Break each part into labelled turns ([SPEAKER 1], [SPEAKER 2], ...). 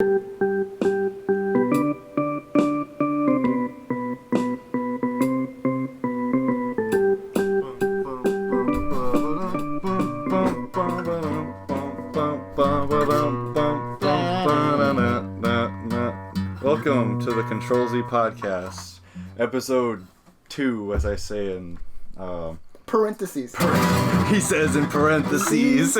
[SPEAKER 1] Welcome to the Control Z podcast, episode 2, as I say in
[SPEAKER 2] parentheses.
[SPEAKER 1] He says in parentheses.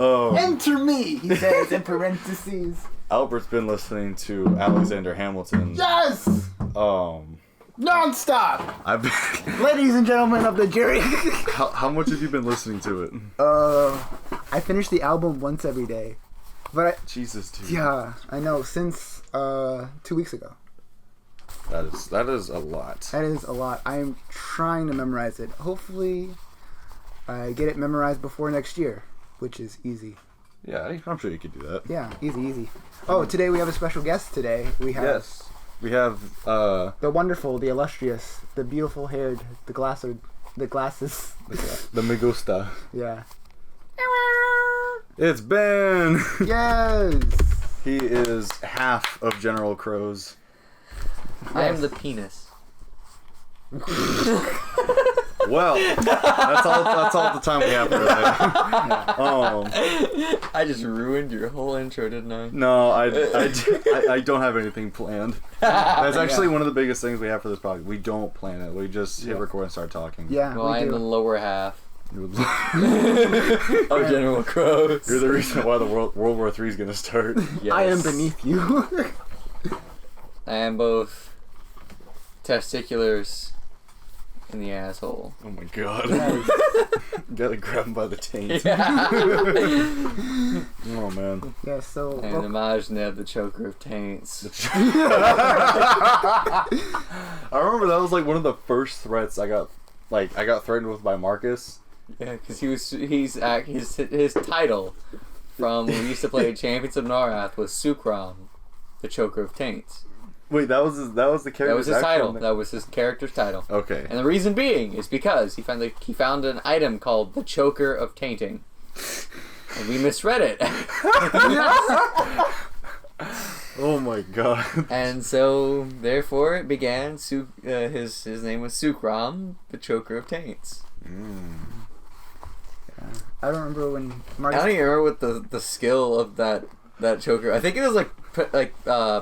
[SPEAKER 2] Enter me, he says in parentheses.
[SPEAKER 1] Albert's been listening to Alexander Hamilton.
[SPEAKER 2] Yes! Non-stop!
[SPEAKER 1] I've been
[SPEAKER 2] Ladies and gentlemen of the jury.
[SPEAKER 1] how much have you been listening to it?
[SPEAKER 2] I finish the album once every day. But
[SPEAKER 1] Jesus, dude.
[SPEAKER 2] yeah, I know, since 2 weeks ago.
[SPEAKER 1] That is a lot.
[SPEAKER 2] That is a lot. I am trying to memorize it. Hopefully, I get it memorized before next year, which is easy.
[SPEAKER 1] Yeah, I'm sure you could do that.
[SPEAKER 2] Yeah, easy. Oh, today we have a special guest today. We have
[SPEAKER 1] the
[SPEAKER 2] wonderful, the illustrious, the beautiful haired, the glasses.
[SPEAKER 1] the me gusta.
[SPEAKER 2] Yeah.
[SPEAKER 1] It's Ben.
[SPEAKER 2] Yes.
[SPEAKER 1] He is half of General Crows.
[SPEAKER 3] I am the penis.
[SPEAKER 1] Well, that's all the time we have for today.
[SPEAKER 3] I just ruined your whole intro, didn't I?
[SPEAKER 1] No, I don't have anything planned. That's actually one of the biggest things we have for this podcast. We don't plan it. We just hit record and start talking.
[SPEAKER 2] Yeah.
[SPEAKER 3] Well, I am the lower half
[SPEAKER 1] Of
[SPEAKER 3] General Crows.
[SPEAKER 1] You're the reason why the World War III is going to start.
[SPEAKER 3] Yes.
[SPEAKER 2] I am beneath you.
[SPEAKER 3] I am both testiculars in the asshole.
[SPEAKER 1] Oh my god. Gotta grab him by the taint.
[SPEAKER 3] Yeah.
[SPEAKER 1] Oh man.
[SPEAKER 2] Yeah, so...
[SPEAKER 3] And Imagine the choker of taints.
[SPEAKER 1] I remember that was like one of the first threats I got threatened with by Marcus.
[SPEAKER 3] Yeah, because his title from when we used to play Champions of Norath was Sukram, the choker of taints.
[SPEAKER 1] Wait, that was the character.
[SPEAKER 3] That was his title. That was his character's title.
[SPEAKER 1] Okay.
[SPEAKER 3] And the reason being is because he found an item called the Choker of Tainting, and we misread it.
[SPEAKER 1] Oh my god.
[SPEAKER 3] And so therefore it began. His name was Sukram, the Choker of Taints.
[SPEAKER 2] I don't remember when
[SPEAKER 3] I don't even remember what the skill of that choker. I think it was like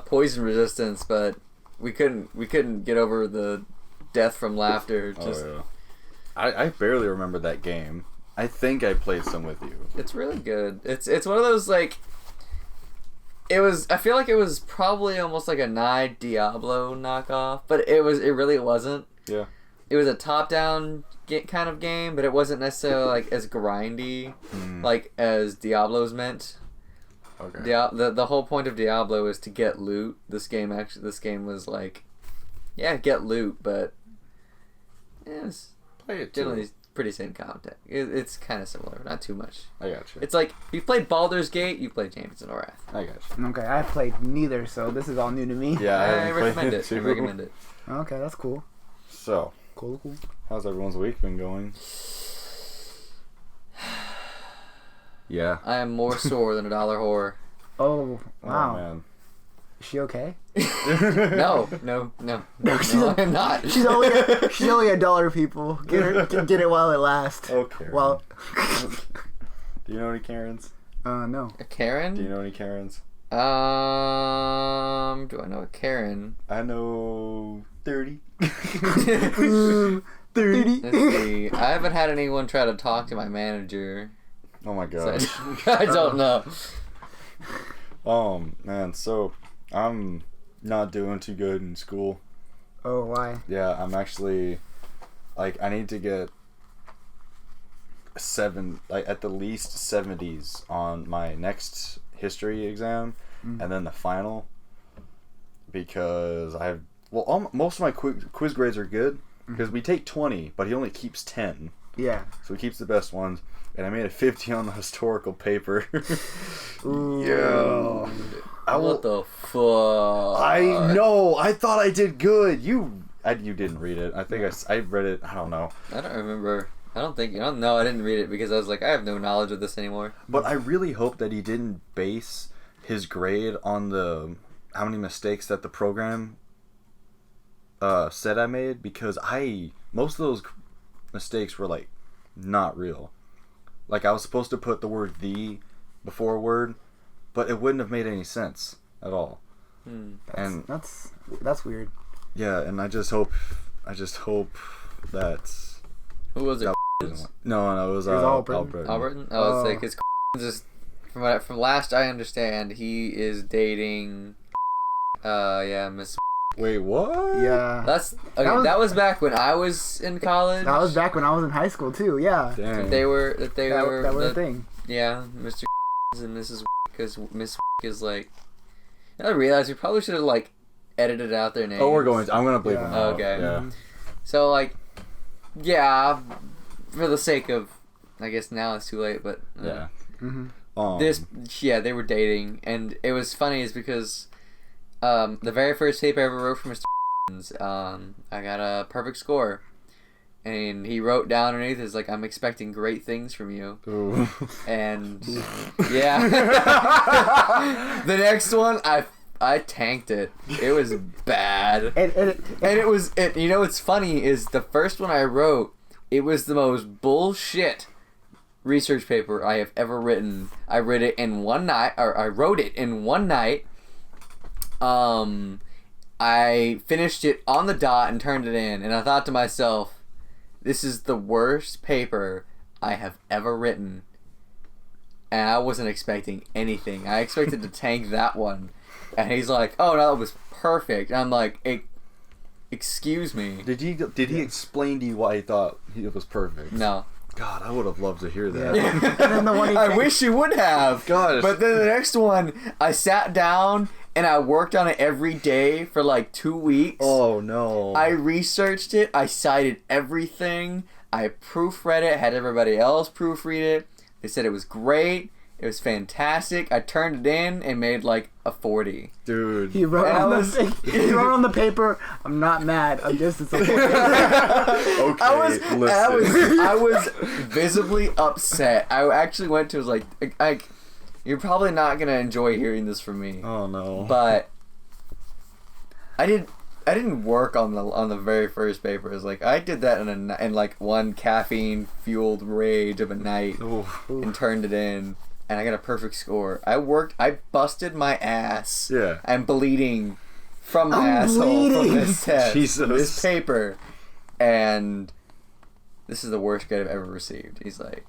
[SPEAKER 3] poison resistance, but we couldn't get over the death from laughter.
[SPEAKER 1] Yeah. I barely remember that game. I think I played some with you.
[SPEAKER 3] It's really good. It's one of those like. I feel like it was probably almost like a Nye Diablo knockoff, but it really wasn't.
[SPEAKER 1] Yeah.
[SPEAKER 3] It was a top-down kind of game, but it wasn't necessarily like as grindy, like as Diablo's meant.
[SPEAKER 1] Okay.
[SPEAKER 3] The whole point of Diablo is to get loot. This game was like, yeah, get loot, but it's
[SPEAKER 1] Play it
[SPEAKER 3] generally pretty same content. It's kind of similar, not too much.
[SPEAKER 1] I got you.
[SPEAKER 3] It's like you played Baldur's Gate, you played Champions of Norath.
[SPEAKER 1] I got you.
[SPEAKER 2] Okay, I played neither, so this is all new to me.
[SPEAKER 1] Yeah,
[SPEAKER 3] I recommend it.
[SPEAKER 1] too.
[SPEAKER 3] I recommend it.
[SPEAKER 2] Okay, that's cool.
[SPEAKER 1] So,
[SPEAKER 2] Cool.
[SPEAKER 1] how's everyone's week been going? Yeah.
[SPEAKER 3] I am more sore than a dollar whore.
[SPEAKER 2] Oh, wow.
[SPEAKER 1] Oh man.
[SPEAKER 2] Is she okay?
[SPEAKER 3] No, I'm not.
[SPEAKER 2] She's only $1, people. Get it while it lasts.
[SPEAKER 1] Okay.
[SPEAKER 2] Well,
[SPEAKER 1] Do you know any Karens?
[SPEAKER 2] no.
[SPEAKER 3] A Karen?
[SPEAKER 1] Do you know any Karens?
[SPEAKER 3] Do I know a Karen?
[SPEAKER 1] I know 30.
[SPEAKER 2] 30.
[SPEAKER 3] Let's see. I haven't had anyone try to talk to my manager.
[SPEAKER 1] Oh my
[SPEAKER 3] So
[SPEAKER 1] god.
[SPEAKER 3] I don't know.
[SPEAKER 1] Man, so I'm not doing too good in school.
[SPEAKER 2] Oh, why?
[SPEAKER 1] Yeah, I'm actually I need to get at the least 70s on my next history exam and then the final, because most of my quiz grades are good because we take 20 but he only keeps 10.
[SPEAKER 2] Yeah.
[SPEAKER 1] So he keeps the best ones, and I made a 50 on the historical paper.
[SPEAKER 2] Ooh.
[SPEAKER 1] Yeah.
[SPEAKER 3] What the fuck?
[SPEAKER 1] I know. I thought I did good. You didn't read it. I think I read it. I don't know.
[SPEAKER 3] I don't remember. I don't know. I didn't read it because I was like, I have no knowledge of this anymore.
[SPEAKER 1] But I really hope that he didn't base his grade on the how many mistakes that the program said I made, because most of those mistakes were like not real. Like I was supposed to put the word "the" before a word, but it wouldn't have made any sense at all.
[SPEAKER 2] That's weird.
[SPEAKER 1] Yeah, and I just hope that
[SPEAKER 3] Who was it?
[SPEAKER 1] No, it was
[SPEAKER 2] Albritton.
[SPEAKER 3] Alberton? Oh, it's like his just from last I understand, he is dating Miss.
[SPEAKER 1] Wait, what?
[SPEAKER 2] Yeah.
[SPEAKER 3] That was back when I was in college.
[SPEAKER 2] That was back when I was in high school too. Yeah.
[SPEAKER 1] Dang.
[SPEAKER 3] They were
[SPEAKER 2] a thing.
[SPEAKER 3] Yeah, Mr. and Mrs. because Miss is like. I realized we probably should have like edited out their names.
[SPEAKER 1] Oh, I'm gonna bleep them out.
[SPEAKER 3] Okay.
[SPEAKER 1] Yeah.
[SPEAKER 3] So like, yeah, for the sake of, I guess now it's too late, but
[SPEAKER 1] Yeah.
[SPEAKER 3] They were dating, and it was funny is because, the very first tape I ever wrote for Mr. I got a perfect score. And he wrote down underneath is like, I'm expecting great things from you.
[SPEAKER 1] Ooh.
[SPEAKER 3] And yeah. The next one I tanked it. It was bad. And it was you know what's funny is the first one I wrote, it was the most bullshit research paper I have ever written. I wrote it in one night. I finished it on the dot and turned it in, and I thought to myself, this is the worst paper I have ever written. And I wasn't expecting anything. I expected to tank that one. And he's like, oh, no, that was perfect. And I'm like, excuse me.
[SPEAKER 1] Did he explain to you why he thought it was perfect?
[SPEAKER 3] No.
[SPEAKER 1] God, I would have loved to hear that.
[SPEAKER 2] Yeah. And then the one
[SPEAKER 3] I wish he would have.
[SPEAKER 1] Gosh.
[SPEAKER 3] But then the next one, I sat down and I worked on it every day for like 2 weeks.
[SPEAKER 1] Oh, no.
[SPEAKER 3] I researched it. I cited everything. I proofread it. Had everybody else proofread it. They said it was great. It was fantastic. I turned it in and made like a 40.
[SPEAKER 1] Dude.
[SPEAKER 2] He wrote on the paper, I'm not mad. I'm just disappointed.
[SPEAKER 1] Okay,
[SPEAKER 3] I was visibly upset. I actually went to, was like, you're probably not going to enjoy hearing this from me.
[SPEAKER 1] Oh, no.
[SPEAKER 3] But I didn't work on the very first paper. It was like I did that in like one caffeine fueled rage of a night. And turned it in, and I got a perfect score. I busted my ass.
[SPEAKER 1] Yeah.
[SPEAKER 3] I'm bleeding from my asshole from this test.
[SPEAKER 1] Jesus.
[SPEAKER 3] This paper, and this is the worst grade I've ever received. He's like,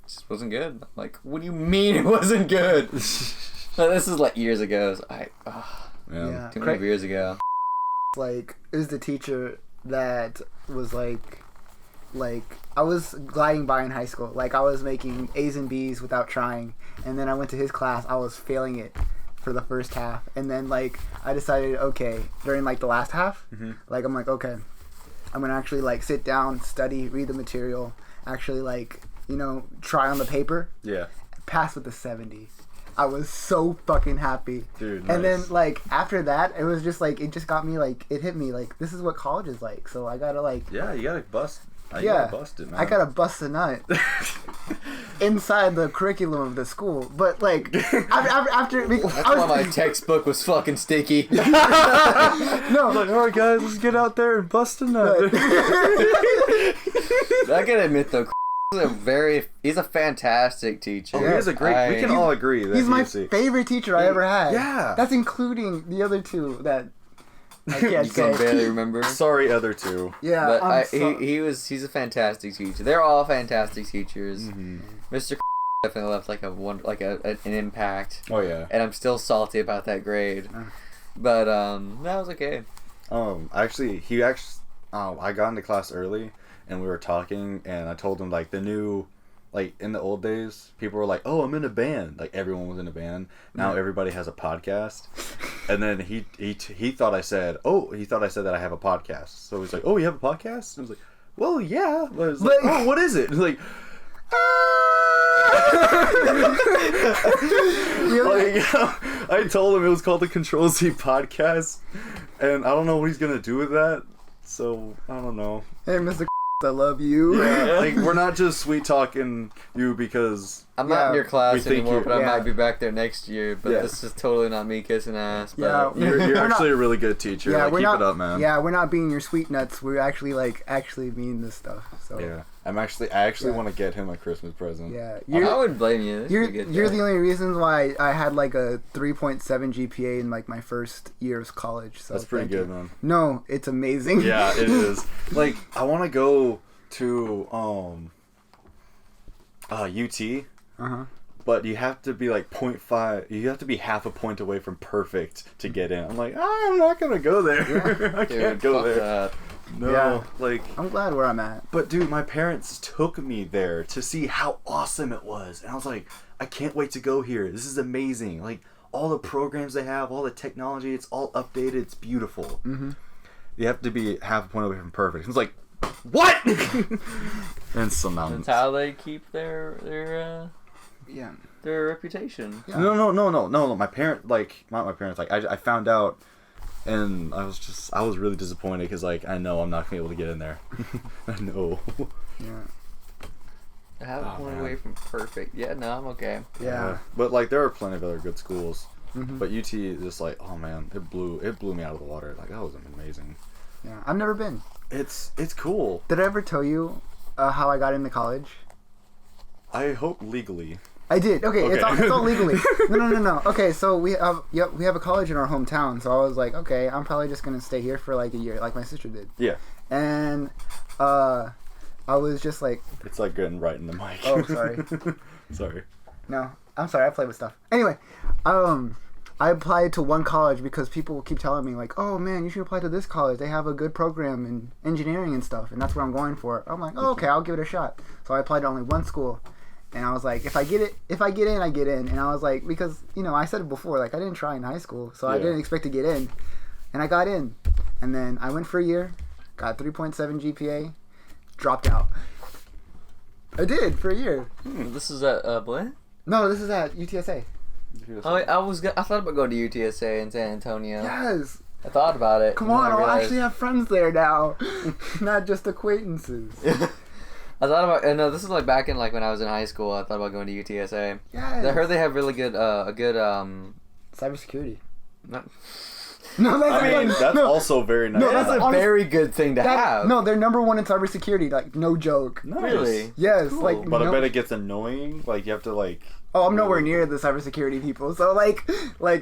[SPEAKER 3] this wasn't good. I'm like, what do you mean it wasn't good? So this is like years ago. So
[SPEAKER 2] Yeah.
[SPEAKER 3] 2 years ago.
[SPEAKER 2] Like, it was the teacher that was like I was gliding by in high school. Like, I was making A's and B's without trying, and then I went to his class. I was failing it for the first half, and then like I decided, okay, during like the last half, like I'm like, okay, I'm gonna actually like sit down, study, read the material, actually like, you know, try on the paper.
[SPEAKER 1] Yeah.
[SPEAKER 2] Pass with a 70. I was so fucking happy.
[SPEAKER 1] Dude,
[SPEAKER 2] and
[SPEAKER 1] nice.
[SPEAKER 2] then like after that, it was just like, it just got me like, it hit me like, this is what college is like. So I gotta like,
[SPEAKER 1] Yeah, you gotta bust. You
[SPEAKER 2] yeah,
[SPEAKER 1] gotta bust it, man.
[SPEAKER 2] I gotta bust a nut inside the curriculum of the school. But like after
[SPEAKER 3] That's why my textbook was fucking sticky.
[SPEAKER 2] no,
[SPEAKER 1] Like, all right, guys, let's get out there and bust a nut.
[SPEAKER 3] I gotta admit though, he's a fantastic teacher.
[SPEAKER 1] Oh, he is a great. We can all agree that
[SPEAKER 2] he's my favorite teacher I ever had.
[SPEAKER 1] Yeah,
[SPEAKER 2] that's including the other two that I can't
[SPEAKER 3] You can
[SPEAKER 2] say.
[SPEAKER 3] barely remember.
[SPEAKER 1] Sorry, other two.
[SPEAKER 2] Yeah,
[SPEAKER 3] But he's a fantastic teacher. They're all fantastic teachers. Mr. definitely left like an impact.
[SPEAKER 1] Oh yeah.
[SPEAKER 3] And I'm still salty about that grade. But that was okay.
[SPEAKER 1] I got into class early and we were talking and I told him like the new, like in the old days, people were like, "Oh, I'm in a band." Like everyone was in a band. Now everybody has a podcast. And then he thought I said that I have a podcast. So he's like, "Oh, you have a podcast?" And I was like, "Well, yeah." But I was like, "Oh, what is it?" And he's like, I told him it was called the Control Z Podcast, and I don't know what he's gonna do with that. So I don't know.
[SPEAKER 2] Hey, Mr. I love you.
[SPEAKER 1] Yeah, like we're not just sweet talking you because
[SPEAKER 3] I'm not in your
[SPEAKER 1] We
[SPEAKER 3] class
[SPEAKER 1] think
[SPEAKER 3] anymore,
[SPEAKER 1] you're-
[SPEAKER 3] but I
[SPEAKER 2] yeah.
[SPEAKER 3] might be back there next year. But
[SPEAKER 1] Yeah.
[SPEAKER 3] this is totally not me kissing ass. But
[SPEAKER 2] Yeah.
[SPEAKER 1] You're
[SPEAKER 2] We're
[SPEAKER 1] actually
[SPEAKER 2] not-
[SPEAKER 1] a really good teacher.
[SPEAKER 2] Yeah,
[SPEAKER 1] Like,
[SPEAKER 2] we're
[SPEAKER 1] keep
[SPEAKER 2] not.
[SPEAKER 1] it up, man.
[SPEAKER 2] Yeah, we're not being your sweet nuts. We're actually mean this stuff. So
[SPEAKER 1] Yeah. I actually
[SPEAKER 2] Yeah.
[SPEAKER 1] want to get him a Christmas present.
[SPEAKER 2] yeah,
[SPEAKER 3] I wouldn't blame you. This
[SPEAKER 2] You're
[SPEAKER 3] would be good,
[SPEAKER 2] you're
[SPEAKER 3] though.
[SPEAKER 2] the only reason why I had like a 3.7 GPA in like my first year of college. So
[SPEAKER 1] That's pretty
[SPEAKER 2] thank
[SPEAKER 1] good,
[SPEAKER 2] you.
[SPEAKER 1] man.
[SPEAKER 2] No, it's amazing.
[SPEAKER 1] Yeah, it is. Like, I want to go to UT,
[SPEAKER 2] Uh-huh.
[SPEAKER 1] but you have to be like 0.5. You have to be half a point away from perfect to get in. I'm like, I'm not gonna go there. I
[SPEAKER 3] Dude,
[SPEAKER 1] can't go
[SPEAKER 3] fuck
[SPEAKER 1] there.
[SPEAKER 3] that.
[SPEAKER 1] No,
[SPEAKER 2] Yeah.
[SPEAKER 1] like.
[SPEAKER 2] I'm glad where I'm at.
[SPEAKER 1] But dude, my parents took me there to see how awesome it was, and I was like, I can't wait to go here. This is amazing. Like, all the programs they have, all the technology, it's all updated. It's beautiful.
[SPEAKER 2] Mm-hmm.
[SPEAKER 1] You have to be half a point away from perfect. I was like, what? And so now.
[SPEAKER 3] That's how they keep their
[SPEAKER 2] Yeah.
[SPEAKER 3] reputation.
[SPEAKER 2] Yeah.
[SPEAKER 1] No. My parent, like, not my parents. Like, I found out, and I was really disappointed because, like, I know I'm not gonna be able to get in there. I know.
[SPEAKER 2] Yeah.
[SPEAKER 3] Have
[SPEAKER 1] Oh,
[SPEAKER 3] one
[SPEAKER 1] man.
[SPEAKER 3] away from perfect. Yeah, no, I'm okay.
[SPEAKER 2] Yeah.
[SPEAKER 1] But like, there are plenty of other good schools.
[SPEAKER 2] Mhm.
[SPEAKER 1] But UT is just like, oh man, it blew me out of the water. Like, that was amazing.
[SPEAKER 2] Yeah. I've never been.
[SPEAKER 1] It's cool.
[SPEAKER 2] Did I ever tell you how I got into college?
[SPEAKER 1] I hope legally.
[SPEAKER 2] I did. Okay,
[SPEAKER 1] Okay.
[SPEAKER 2] It's all legally. No. Okay, so we have a college in our hometown. So I was like, okay, I'm probably just gonna stay here for like a year, like my sister did.
[SPEAKER 1] Yeah.
[SPEAKER 2] And I was just like,
[SPEAKER 1] It's like getting right in the mic.
[SPEAKER 2] Oh, sorry.
[SPEAKER 1] Sorry.
[SPEAKER 2] no, I'm sorry, I play with stuff. Anyway, I applied to one college because people keep telling me like, oh man, you should apply to this college. They have a good program in engineering and stuff, and that's what I'm going for. I'm like, oh, okay, I'll give it a shot. So I applied to only one school. And I was like, if I get in, I get in. And I was like, because, I said it before, like, I didn't try in high school, so I
[SPEAKER 1] Yeah.
[SPEAKER 2] didn't expect to get in. And I got in. And then I went for a year, got 3.7 GPA, dropped out. I did, for a year.
[SPEAKER 3] This is at Blinn?
[SPEAKER 2] No, this is at UTSA.
[SPEAKER 3] Oh, I thought about going to UTSA in San Antonio.
[SPEAKER 2] Yes.
[SPEAKER 3] I thought about it.
[SPEAKER 2] Come
[SPEAKER 3] and then
[SPEAKER 2] on,
[SPEAKER 3] I
[SPEAKER 2] I'll
[SPEAKER 3] realized-
[SPEAKER 2] actually have friends there now. Not just acquaintances.
[SPEAKER 3] I thought about, no, this is like back in like when I was in high school. I thought about going to UTSA.
[SPEAKER 2] Yes.
[SPEAKER 3] I heard they have really good,
[SPEAKER 2] Cybersecurity.
[SPEAKER 3] Not,
[SPEAKER 2] No, that's
[SPEAKER 1] I mean, that's
[SPEAKER 2] no.
[SPEAKER 1] also very nice.
[SPEAKER 2] No,
[SPEAKER 3] that's a
[SPEAKER 2] honest-
[SPEAKER 3] very good thing to have.
[SPEAKER 2] No, they're number one in cybersecurity. Like, no joke.
[SPEAKER 1] Nice.
[SPEAKER 3] Really?
[SPEAKER 2] Yes,
[SPEAKER 3] Cool.
[SPEAKER 2] like.
[SPEAKER 1] But
[SPEAKER 2] no,
[SPEAKER 1] I bet it gets annoying. Like, you have to, like...
[SPEAKER 2] Oh, I'm nowhere near the cybersecurity people. So, like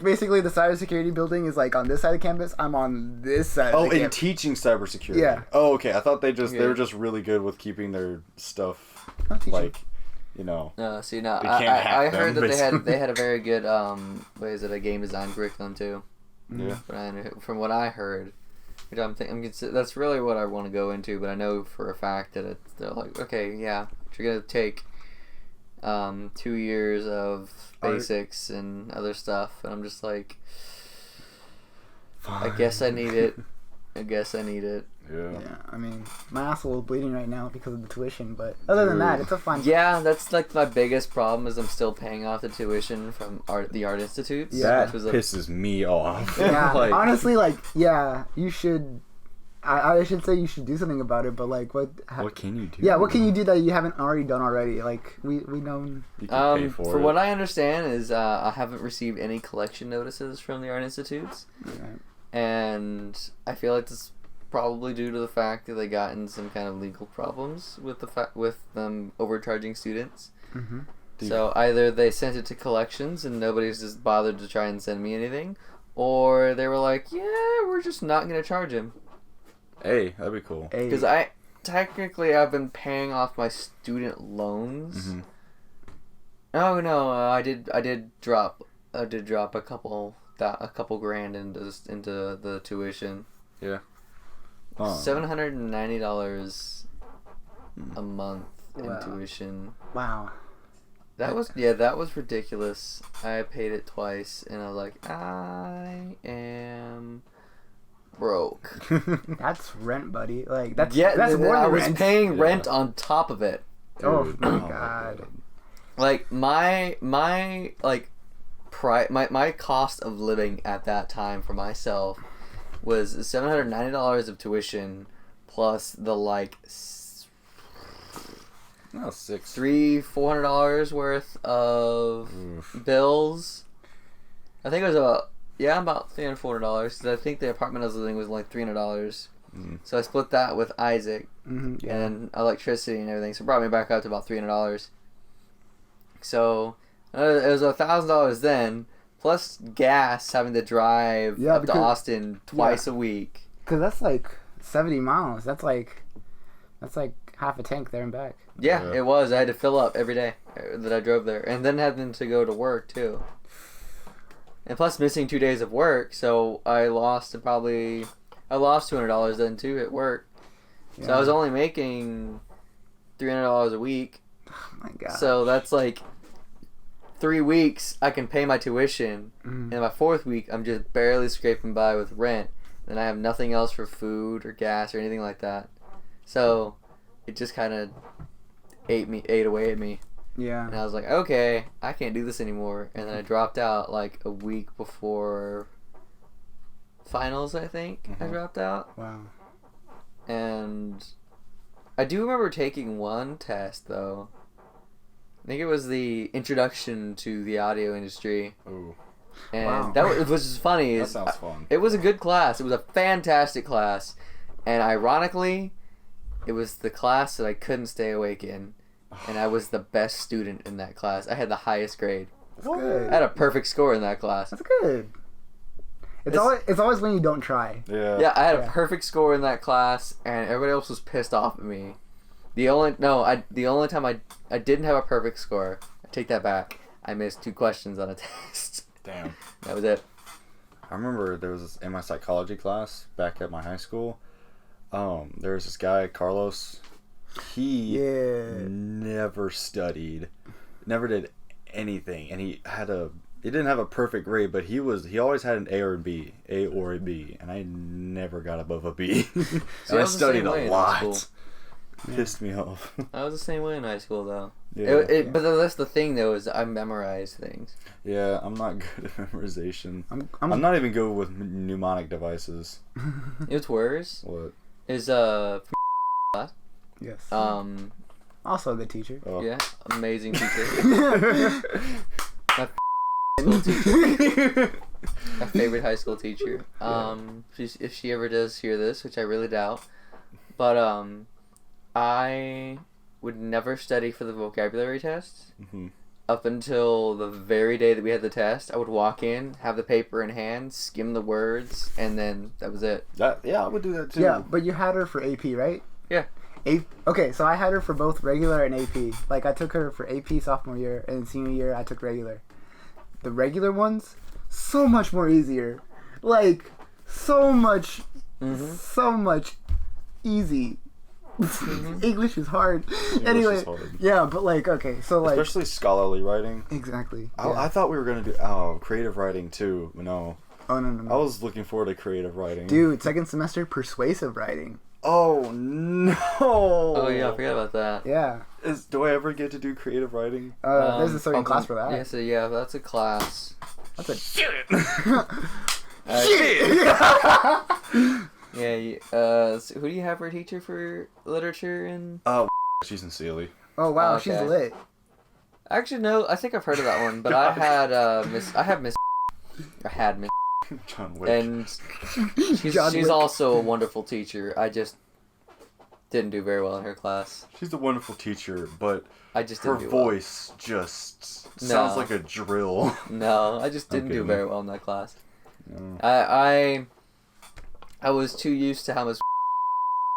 [SPEAKER 2] basically the cybersecurity building is, like, on this side of campus. I'm on this side
[SPEAKER 1] Oh,
[SPEAKER 2] of the
[SPEAKER 1] in
[SPEAKER 2] campus.
[SPEAKER 1] teaching cybersecurity.
[SPEAKER 2] Yeah.
[SPEAKER 1] Oh, okay. I thought they
[SPEAKER 3] Yeah.
[SPEAKER 1] were just really good with keeping their stuff,
[SPEAKER 2] Not teaching.
[SPEAKER 1] like,
[SPEAKER 3] No, see, no,
[SPEAKER 1] You can't hack
[SPEAKER 3] I heard
[SPEAKER 1] them,
[SPEAKER 3] that they had a very good a game design curriculum too.
[SPEAKER 1] yeah.
[SPEAKER 3] But from what I heard, which that's really what I want to go into. But I know for a fact that they're like, okay, yeah, you're gonna take 2 years of basics and other stuff, and I'm just like, I guess I need it.
[SPEAKER 1] Yeah.
[SPEAKER 2] Yeah, I mean, my asshole is bleeding right now because of the tuition, but other than that,
[SPEAKER 1] Dude.
[SPEAKER 2] it's a fun.
[SPEAKER 3] Yeah, that's like my biggest problem is I'm still paying off the tuition from the art institutes.
[SPEAKER 2] Yeah.
[SPEAKER 1] That
[SPEAKER 3] which was
[SPEAKER 1] pisses me off.
[SPEAKER 2] Yeah,
[SPEAKER 1] Like,
[SPEAKER 2] honestly, like, yeah, you should. I should say you should do something about it, but like, what?
[SPEAKER 1] what can you do?
[SPEAKER 2] Yeah, what can you do that you haven't already done already? Like, we know.
[SPEAKER 1] You can pay
[SPEAKER 3] for
[SPEAKER 1] it.
[SPEAKER 3] what I understand is I haven't received any collection notices from the art institutes, and I feel like this is probably due to the fact that they got in some kind of legal problems with with them overcharging students.
[SPEAKER 2] Mm-hmm.
[SPEAKER 3] So either they sent it to collections and nobody's just bothered to try and send me anything, or they were like, yeah, we're just not going to charge him.
[SPEAKER 1] Hey, that'd be cool.
[SPEAKER 3] Because I've been paying off my student loans.
[SPEAKER 1] Mm-hmm.
[SPEAKER 3] Oh no, I did drop a couple grand into the tuition.
[SPEAKER 1] Yeah.
[SPEAKER 3] $790 a month in
[SPEAKER 2] Wow.
[SPEAKER 3] tuition.
[SPEAKER 2] Wow.
[SPEAKER 3] That was ridiculous. I paid it twice, and I was like, I am broke.
[SPEAKER 2] That's rent, buddy. Like, that's
[SPEAKER 3] Yeah,
[SPEAKER 2] that's
[SPEAKER 3] and
[SPEAKER 2] more
[SPEAKER 3] I
[SPEAKER 2] than
[SPEAKER 3] was
[SPEAKER 2] rent.
[SPEAKER 3] paying
[SPEAKER 1] Yeah.
[SPEAKER 3] rent on top of it.
[SPEAKER 2] Oh
[SPEAKER 1] Dude,
[SPEAKER 2] my
[SPEAKER 1] my
[SPEAKER 2] god.
[SPEAKER 3] Like my cost of living at that time for myself was $790 of tuition plus the like
[SPEAKER 1] No, $600.
[SPEAKER 3] $400 worth of bills. I think it was about $300, $400 because I think the apartment I was living was like $300. So I split that with Isaac and electricity and everything. So it brought me back up to about $300. So it was $1,000 then, plus gas having to drive up to Austin twice a week.
[SPEAKER 2] Because that's like 70 miles. That's like half a tank there and back.
[SPEAKER 3] Yeah, it was. I had to fill up every day that I drove there, and then having to go to work too. And plus missing 2 days of work, so I lost $200 then too at work. Yeah. So I was only making $300 a week.
[SPEAKER 2] Oh my god.
[SPEAKER 3] So that's like 3 weeks I can pay my tuition, and my 4th week I'm just barely scraping by with rent. Then I have nothing else for food or gas or anything like that. So it just kind of ate away at me.
[SPEAKER 2] Yeah.
[SPEAKER 3] And I was like, okay, I can't do this anymore. And then I dropped out like a week before finals, I think. I dropped out.
[SPEAKER 2] Wow.
[SPEAKER 3] And I do remember taking one test, though. I think it was the introduction to the audio industry.
[SPEAKER 1] Ooh.
[SPEAKER 3] And that was, which is funny.
[SPEAKER 1] That sounds fun.
[SPEAKER 3] It was a good class. It was a fantastic class. And ironically, it was the class that I couldn't stay awake in. And I was the best student in that class. I had the highest grade.
[SPEAKER 2] That's good.
[SPEAKER 3] I had a perfect score in that class.
[SPEAKER 2] That's good. It's always when you don't try.
[SPEAKER 1] Yeah.
[SPEAKER 3] Yeah, I had a perfect score in that class, and everybody else was pissed off at me. The only time I didn't have a perfect score, I take that back. I missed 2 questions on a test.
[SPEAKER 1] Damn.
[SPEAKER 3] That was it.
[SPEAKER 1] I remember there was in my psychology class back at my high school. There was this guy, Carlos. He never studied, never did anything, and he didn't have a perfect grade, but he always had an A or a B, and I never got above a B. And I studied a lot. Pissed me off.
[SPEAKER 3] I was the same way in high school, though.
[SPEAKER 1] Yeah.
[SPEAKER 3] But that's the thing, though, is I memorize things.
[SPEAKER 1] Yeah, I'm not good at memorization. I'm not even good with mnemonic devices.
[SPEAKER 3] It's worse.
[SPEAKER 1] What?
[SPEAKER 3] Is class.
[SPEAKER 2] Yes.
[SPEAKER 3] Also
[SPEAKER 2] a good teacher.
[SPEAKER 1] Oh.
[SPEAKER 3] Yeah, amazing teacher. My school teacher. My favorite high school teacher. If she ever does hear this, which I really doubt, but I would never study for the vocabulary test up until the very day that we had the test. I would walk in, have the paper in hand, skim the words, and then that was it.
[SPEAKER 1] I would do that too.
[SPEAKER 2] Yeah, but you had her for AP, right?
[SPEAKER 3] Yeah.
[SPEAKER 2] Okay, so I had her for both regular and AP. Like, I took her for AP sophomore year, and senior year I took regular. The regular ones, so much more easier. Like, so much easy. English is hard. Anyway,
[SPEAKER 1] is hard.
[SPEAKER 2] Yeah, but like, okay, so like...
[SPEAKER 1] Especially scholarly writing.
[SPEAKER 2] Exactly.
[SPEAKER 1] I thought we were going to do creative writing too. No.
[SPEAKER 2] Oh, no.
[SPEAKER 1] I was looking forward to creative writing.
[SPEAKER 2] Dude, second semester, persuasive writing.
[SPEAKER 1] Oh, no.
[SPEAKER 3] Oh, yeah, I forgot about that.
[SPEAKER 2] Yeah.
[SPEAKER 1] Do I ever get to do creative writing?
[SPEAKER 2] There's a certain class for that.
[SPEAKER 3] Yeah, so yeah, that's a class.
[SPEAKER 2] That's a...
[SPEAKER 1] Shit!
[SPEAKER 2] Shit!
[SPEAKER 3] Yeah, so who do you have for a teacher for literature and...
[SPEAKER 1] Oh, she's in Sealy.
[SPEAKER 2] Oh, wow,
[SPEAKER 3] Okay.
[SPEAKER 2] she's lit.
[SPEAKER 3] Actually, no, I think I've heard of that one, but I had Miss
[SPEAKER 1] John Wick.
[SPEAKER 3] and she's also a wonderful teacher. I just didn't do very well in her class.
[SPEAKER 1] She's a wonderful teacher, but
[SPEAKER 3] I just
[SPEAKER 1] her
[SPEAKER 3] didn't do well.
[SPEAKER 1] voice just sounds like a drill.
[SPEAKER 3] No, I just didn't do very well in that class.
[SPEAKER 1] No.
[SPEAKER 3] I was too used to how Miss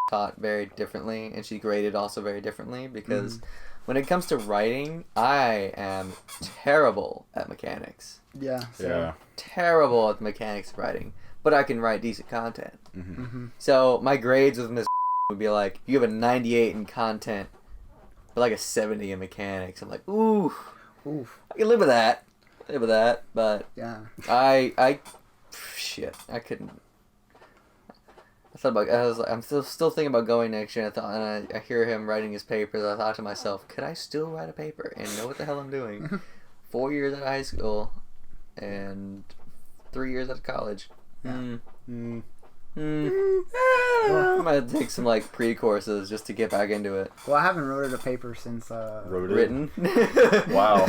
[SPEAKER 3] taught very differently, and she graded also very differently, because when it comes to writing, I am terrible at mechanics.
[SPEAKER 2] Yeah.
[SPEAKER 1] Yeah.
[SPEAKER 3] Terrible at the mechanics of writing, but I can write decent content.
[SPEAKER 2] Mm-hmm.
[SPEAKER 3] So my grades with Miss would be like, you have a 98 in content, but like a 70 in mechanics. I'm like, ooh. I can live with that. But
[SPEAKER 2] yeah.
[SPEAKER 3] I couldn't. I thought about. I'm still thinking about going next year. And I hear him writing his papers. I thought to myself, could I still write a paper and know what the hell I'm doing? 4 years out of high school, and 3 years out of college.
[SPEAKER 2] Yeah.
[SPEAKER 3] I might take some like pre-courses just to get back into it.
[SPEAKER 2] Well, I haven't wrote a paper since
[SPEAKER 3] Written.
[SPEAKER 1] Wow.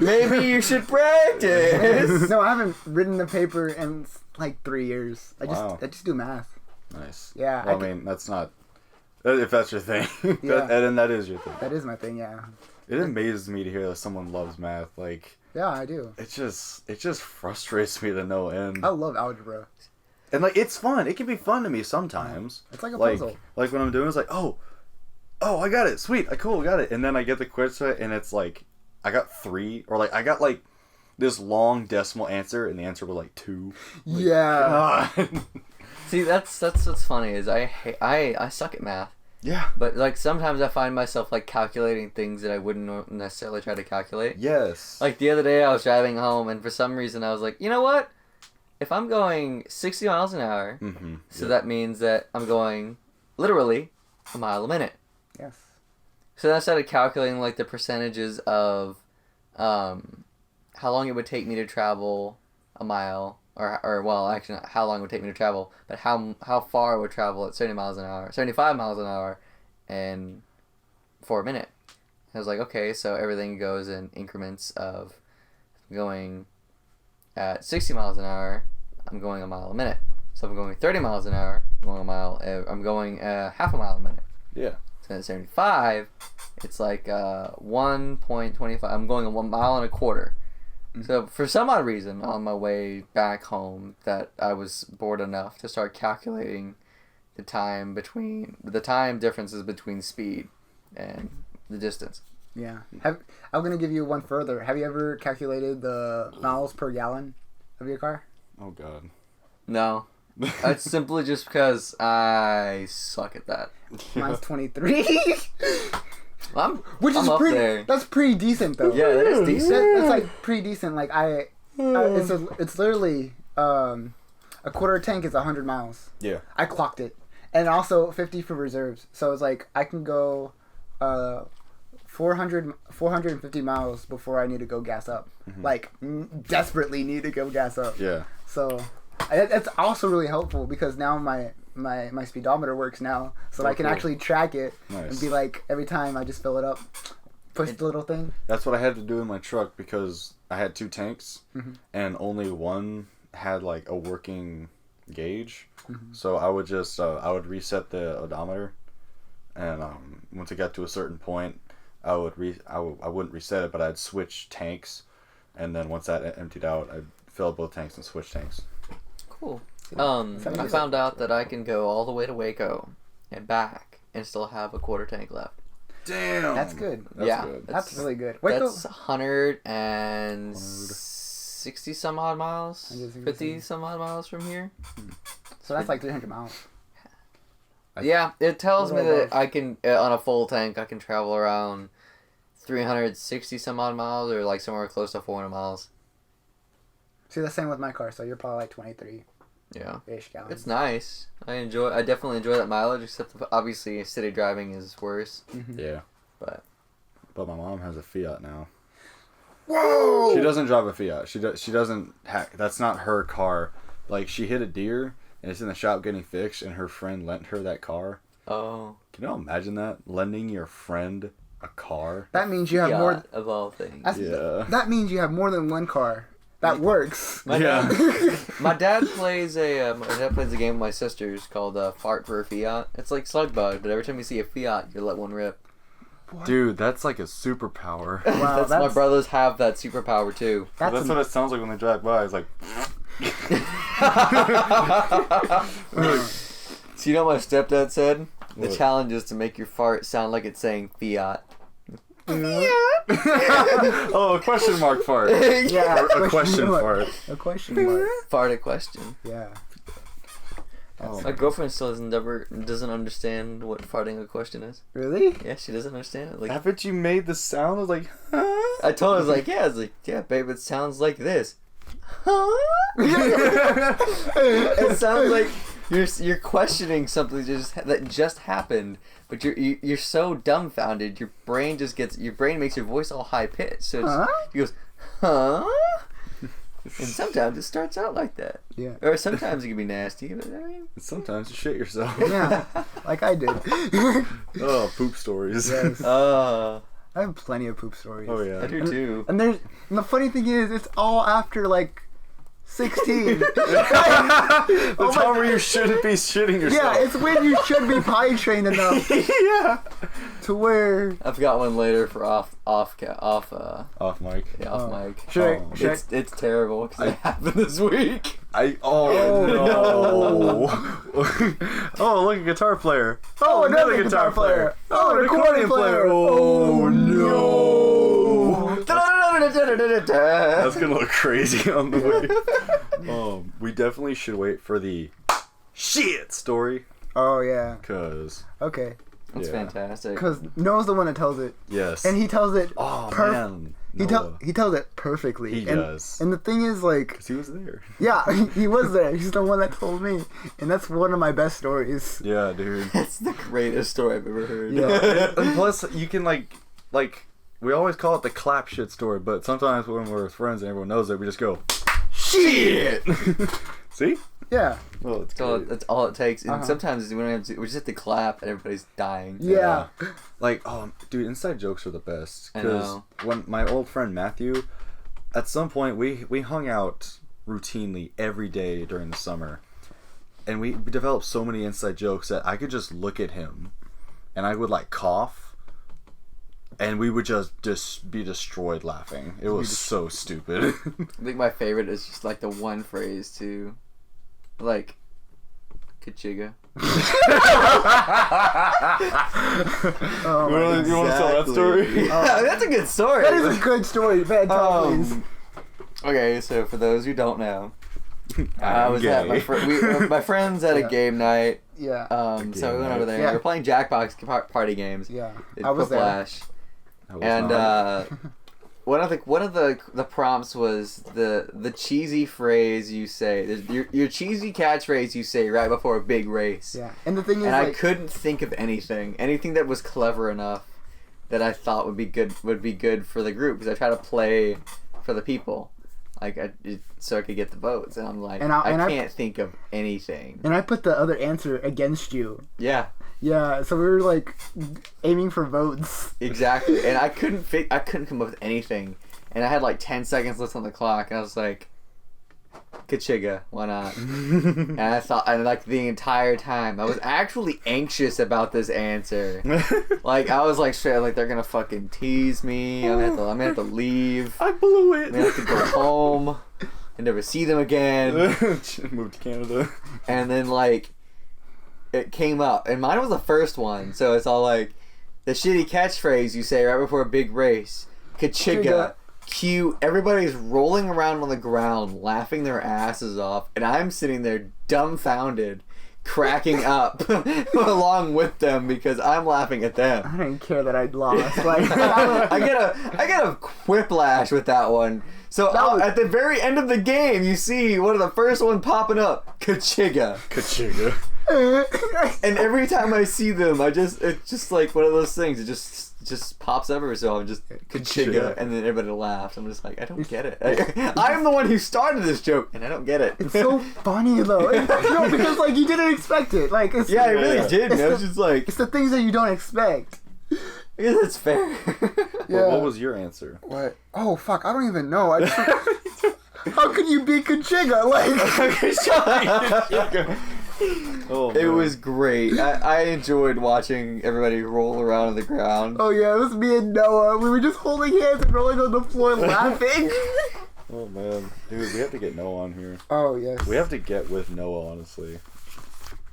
[SPEAKER 3] Maybe you should practice.
[SPEAKER 2] No, I haven't written a paper in like 3 years. I just do math.
[SPEAKER 1] Nice.
[SPEAKER 2] Yeah.
[SPEAKER 1] Well, I mean, that's not. If that's your thing,
[SPEAKER 2] Yeah.
[SPEAKER 1] that is your thing.
[SPEAKER 2] That is my thing. Yeah.
[SPEAKER 1] It amazes me to hear that someone loves math. Like,
[SPEAKER 2] Yeah, I do.
[SPEAKER 1] it just frustrates me to no end.
[SPEAKER 2] I love algebra.
[SPEAKER 1] And like, it's fun. It can be fun to me sometimes.
[SPEAKER 2] It's like a puzzle.
[SPEAKER 1] Like when I'm doing, it's like, oh, I got it. Sweet, cool, got it. And then I get the quiz to it, and it's like, I got 3, or like I got like this long decimal answer, and the answer was like 2. Like,
[SPEAKER 2] Yeah.
[SPEAKER 1] God.
[SPEAKER 3] See, that's what's funny is I suck at math.
[SPEAKER 1] Yeah.
[SPEAKER 3] But like sometimes I find myself like calculating things that I wouldn't necessarily try to calculate.
[SPEAKER 1] Yes.
[SPEAKER 3] Like the other day I was driving home and for some reason I was like, you know what? If I'm going 60 miles an hour, so that means that I'm going literally a mile a minute.
[SPEAKER 2] Yes.
[SPEAKER 3] So then I started calculating like the percentages of how long it would take me to travel a mile. Or well, actually, not how long it would take me to travel, but how far I would travel at 75 miles an hour, and for a minute. I was like, okay, so everything goes in increments of going at 60 miles an hour, I'm going a mile a minute. So if I'm going 30 miles an hour, I'm going half a mile a minute.
[SPEAKER 1] Yeah.
[SPEAKER 3] So at 75, it's like 1.25. I'm going 1 mile and a quarter. So for some odd reason, on my way back home, that I was bored enough to start calculating the time differences between speed and the distance.
[SPEAKER 2] Yeah. I'm gonna give you one further. Have you ever calculated the miles per gallon of your car?
[SPEAKER 1] Oh God.
[SPEAKER 3] No, it's simply just because I suck at that.
[SPEAKER 2] Mine's 23.
[SPEAKER 3] Which is
[SPEAKER 2] pretty.
[SPEAKER 3] there.
[SPEAKER 2] That's pretty decent though.
[SPEAKER 3] Yeah, that is decent.
[SPEAKER 2] That's like pretty decent. Like it's literally a quarter tank is 100 miles.
[SPEAKER 1] Yeah.
[SPEAKER 2] I clocked it, and also 50 for reserves. So it's like I can go 450 miles before I need to go gas up. Like desperately need to go gas up.
[SPEAKER 1] Yeah.
[SPEAKER 2] So that's also really helpful because now my speedometer works now, so I can actually track it and be like, every time I just fill it up, push the little thing.
[SPEAKER 1] That's what I had to do in my truck because I had 2 tanks and only one had like a working gauge. So I would just I would reset the odometer, and once it got to a certain point, I wouldn't reset it, but I'd switch tanks, and then once that emptied out, I'd fill up both tanks and switch tanks.
[SPEAKER 3] Cool. I found out that I can go all the way to Waco and back and still have a quarter tank left.
[SPEAKER 1] Damn.
[SPEAKER 2] That's good. That's really good. Waco,
[SPEAKER 3] That's 160 some odd miles, 50 some odd miles from here.
[SPEAKER 2] So that's like 300 miles.
[SPEAKER 3] Yeah, it tells me that I can, on a full tank, I can travel around 360 some odd miles, or like somewhere close to 400 miles.
[SPEAKER 2] See, the same with my car, so you're probably like 23.
[SPEAKER 3] Yeah.
[SPEAKER 2] Ish gallons.
[SPEAKER 3] It's nice. I definitely enjoy that mileage, except obviously city driving is worse.
[SPEAKER 1] Yeah.
[SPEAKER 3] But
[SPEAKER 1] my mom has a Fiat now.
[SPEAKER 2] Whoa!
[SPEAKER 1] She doesn't drive a Fiat. She doesn't that's not her car. Like, she hit a deer and it's in the shop getting fixed, and her friend lent her that car.
[SPEAKER 3] oh,
[SPEAKER 1] Can you imagine that? Lending your friend a car?
[SPEAKER 2] That means you have
[SPEAKER 3] yacht
[SPEAKER 2] more.
[SPEAKER 3] of all things.
[SPEAKER 1] Yeah.
[SPEAKER 2] That means you have more than one car. That works.
[SPEAKER 3] My dad plays a game with my sisters called Fart for a Fiat. It's like Slug Bug, but every time you see a Fiat, you let one rip.
[SPEAKER 2] What?
[SPEAKER 1] Dude, that's like a superpower.
[SPEAKER 2] Wow,
[SPEAKER 3] My brothers have that superpower too.
[SPEAKER 1] That's what it sounds like when they drive by. It's like...
[SPEAKER 3] So you know what my stepdad said? The
[SPEAKER 1] What?
[SPEAKER 3] challenge is to make your fart sound like it's saying Fiat.
[SPEAKER 1] Oh, a question mark fart.
[SPEAKER 2] Yeah,
[SPEAKER 1] Or a question fart.
[SPEAKER 2] A question mark.
[SPEAKER 3] Fart a question.
[SPEAKER 2] Yeah.
[SPEAKER 1] Oh,
[SPEAKER 3] My girlfriend still doesn't understand what farting a question is.
[SPEAKER 2] Really?
[SPEAKER 3] Yeah, she doesn't understand it. Like,
[SPEAKER 1] haven't you made the sound? I was like, huh?
[SPEAKER 3] I told her, I was like, yeah, babe, it sounds like this. Huh? It sounds like you're questioning something that just happened, but you're so dumbfounded. Your brain makes your voice all high pitched. So he goes, huh? And sometimes it starts out like that.
[SPEAKER 2] Yeah.
[SPEAKER 3] Or sometimes it can be nasty, but I mean...
[SPEAKER 1] Sometimes you shit yourself.
[SPEAKER 2] Yeah, like I did.
[SPEAKER 1] Oh, poop stories.
[SPEAKER 2] Yes.
[SPEAKER 3] Uh,
[SPEAKER 2] I have plenty of poop stories.
[SPEAKER 1] Oh yeah.
[SPEAKER 3] I do too.
[SPEAKER 2] And the funny thing is, it's all after like 16.
[SPEAKER 1] The time where you shouldn't be shitting yourself.
[SPEAKER 2] Yeah, it's when you should be potty trained enough
[SPEAKER 1] Yeah.
[SPEAKER 2] to where.
[SPEAKER 3] I've got one later for off
[SPEAKER 1] Off mic.
[SPEAKER 3] mic.
[SPEAKER 2] Should
[SPEAKER 1] Oh.
[SPEAKER 2] I,
[SPEAKER 3] It's terrible because it happened this week.
[SPEAKER 1] No. Oh, look, a guitar player.
[SPEAKER 2] oh, another guitar player. Oh, an accordion player.
[SPEAKER 1] Oh no.
[SPEAKER 3] That's
[SPEAKER 1] That's gonna look crazy on the way. We definitely should wait for the shit story.
[SPEAKER 2] Oh yeah.
[SPEAKER 1] Cause
[SPEAKER 2] Okay.
[SPEAKER 3] fantastic.
[SPEAKER 2] Because Noah's the one that tells it,
[SPEAKER 1] yes.
[SPEAKER 2] and he tells it.
[SPEAKER 1] Oh man.
[SPEAKER 2] He
[SPEAKER 1] Noah.
[SPEAKER 2] tells it perfectly.
[SPEAKER 1] He
[SPEAKER 2] and,
[SPEAKER 1] does.
[SPEAKER 2] And the thing is, like,
[SPEAKER 1] 'Cause he was there.
[SPEAKER 2] yeah, he was there. He's the one that told me, and that's one of my best stories.
[SPEAKER 1] Yeah, dude.
[SPEAKER 3] That's the greatest story I've ever heard.
[SPEAKER 2] Yeah.
[SPEAKER 1] And plus, you can like we always call it the clap shit story, but sometimes when we're with friends and everyone knows it, we just go shit. See?
[SPEAKER 2] Yeah.
[SPEAKER 1] Well, it's
[SPEAKER 3] That's all it takes. And
[SPEAKER 2] Uh-huh.
[SPEAKER 3] sometimes we don't have to, we just have to clap and everybody's dying.
[SPEAKER 2] Yeah.
[SPEAKER 1] Like, dude, inside jokes are the best.
[SPEAKER 3] I
[SPEAKER 1] Because
[SPEAKER 3] know.
[SPEAKER 1] when my old friend Matthew, at some point we hung out routinely every day during the summer, and we developed so many inside jokes that I could just look at him, and I would like cough. And we would just be destroyed laughing. It was so stupid.
[SPEAKER 3] I think my favorite is just like the one phrase too. Like, Kachiga.
[SPEAKER 2] Oh,
[SPEAKER 1] You want to tell that story?
[SPEAKER 3] Yeah, that's a good story.
[SPEAKER 2] that is a good story. Bad time, please.
[SPEAKER 3] Okay, so for those who don't know, I
[SPEAKER 1] I'm
[SPEAKER 3] was
[SPEAKER 1] gay.
[SPEAKER 3] at my friends at a
[SPEAKER 2] Yeah.
[SPEAKER 3] game night.
[SPEAKER 2] Yeah.
[SPEAKER 3] So we went over there.
[SPEAKER 2] Yeah.
[SPEAKER 3] We were playing Jackbox party games.
[SPEAKER 2] Yeah.
[SPEAKER 3] Did
[SPEAKER 2] I was there.
[SPEAKER 3] Flash.
[SPEAKER 1] I was
[SPEAKER 3] And
[SPEAKER 1] not.
[SPEAKER 3] one of the prompts was the cheesy phrase you say. Your cheesy catchphrase you say right before a big race.
[SPEAKER 2] Yeah. And the thing is,
[SPEAKER 3] And I
[SPEAKER 2] like,
[SPEAKER 3] couldn't think of anything that was clever enough that I thought would be good for the group, because I try to play for the people, so I could get the votes. And I'm like, I can't think of anything.
[SPEAKER 2] and I put the other answer against you.
[SPEAKER 3] Yeah.
[SPEAKER 2] Yeah. So we were like aiming for votes.
[SPEAKER 3] Exactly, and I couldn't come up with anything, and I had like 10 seconds left on the clock, and I was like, Kachiga, why not? And I thought, and like the entire time, I was actually anxious about this answer. Like I was like straight, like they're gonna fucking tease me. I'm gonna have to leave.
[SPEAKER 1] I blew it.
[SPEAKER 3] I'm gonna have to go home and never see them again.
[SPEAKER 1] Moved to Canada.
[SPEAKER 3] And then like it came up, and mine was the first one, so it's all like the shitty catchphrase you say right before a big race. Kachiga. Cue. Everybody's rolling around on the ground, laughing their asses off, and I'm sitting there dumbfounded, cracking up along with them because I'm laughing at them.
[SPEAKER 2] I didn't care that I'd lost. Like,
[SPEAKER 3] I get a whiplash with that one. So at the very end of the game, you see one of the first one popping up, Kachiga.
[SPEAKER 1] Kachiga.
[SPEAKER 3] And every time I see them, it's just like one of those things. It just pops up every so often, just Kachiga, and then everybody laughs. I'm just like, I don't get it. I'm the one who started this joke, and I don't get it.
[SPEAKER 2] It's so funny though. No, because like you didn't expect it. Like it's
[SPEAKER 3] Yeah, I really didn't. I was just like,
[SPEAKER 2] it's the things that you don't expect.
[SPEAKER 3] I guess that's fair.
[SPEAKER 2] Yeah.
[SPEAKER 1] What was your answer?
[SPEAKER 2] What? Oh fuck! I don't even know. I just, how could you be Kachiga? Like.
[SPEAKER 1] Oh,
[SPEAKER 3] It
[SPEAKER 1] man.
[SPEAKER 3] was great. I enjoyed watching everybody roll around on the ground.
[SPEAKER 2] Oh yeah, it was me and Noah. We were just holding hands and rolling on the floor laughing.
[SPEAKER 1] Oh man, dude, we have to get Noah on here.
[SPEAKER 2] Oh yes.
[SPEAKER 1] We have to get with Noah, honestly.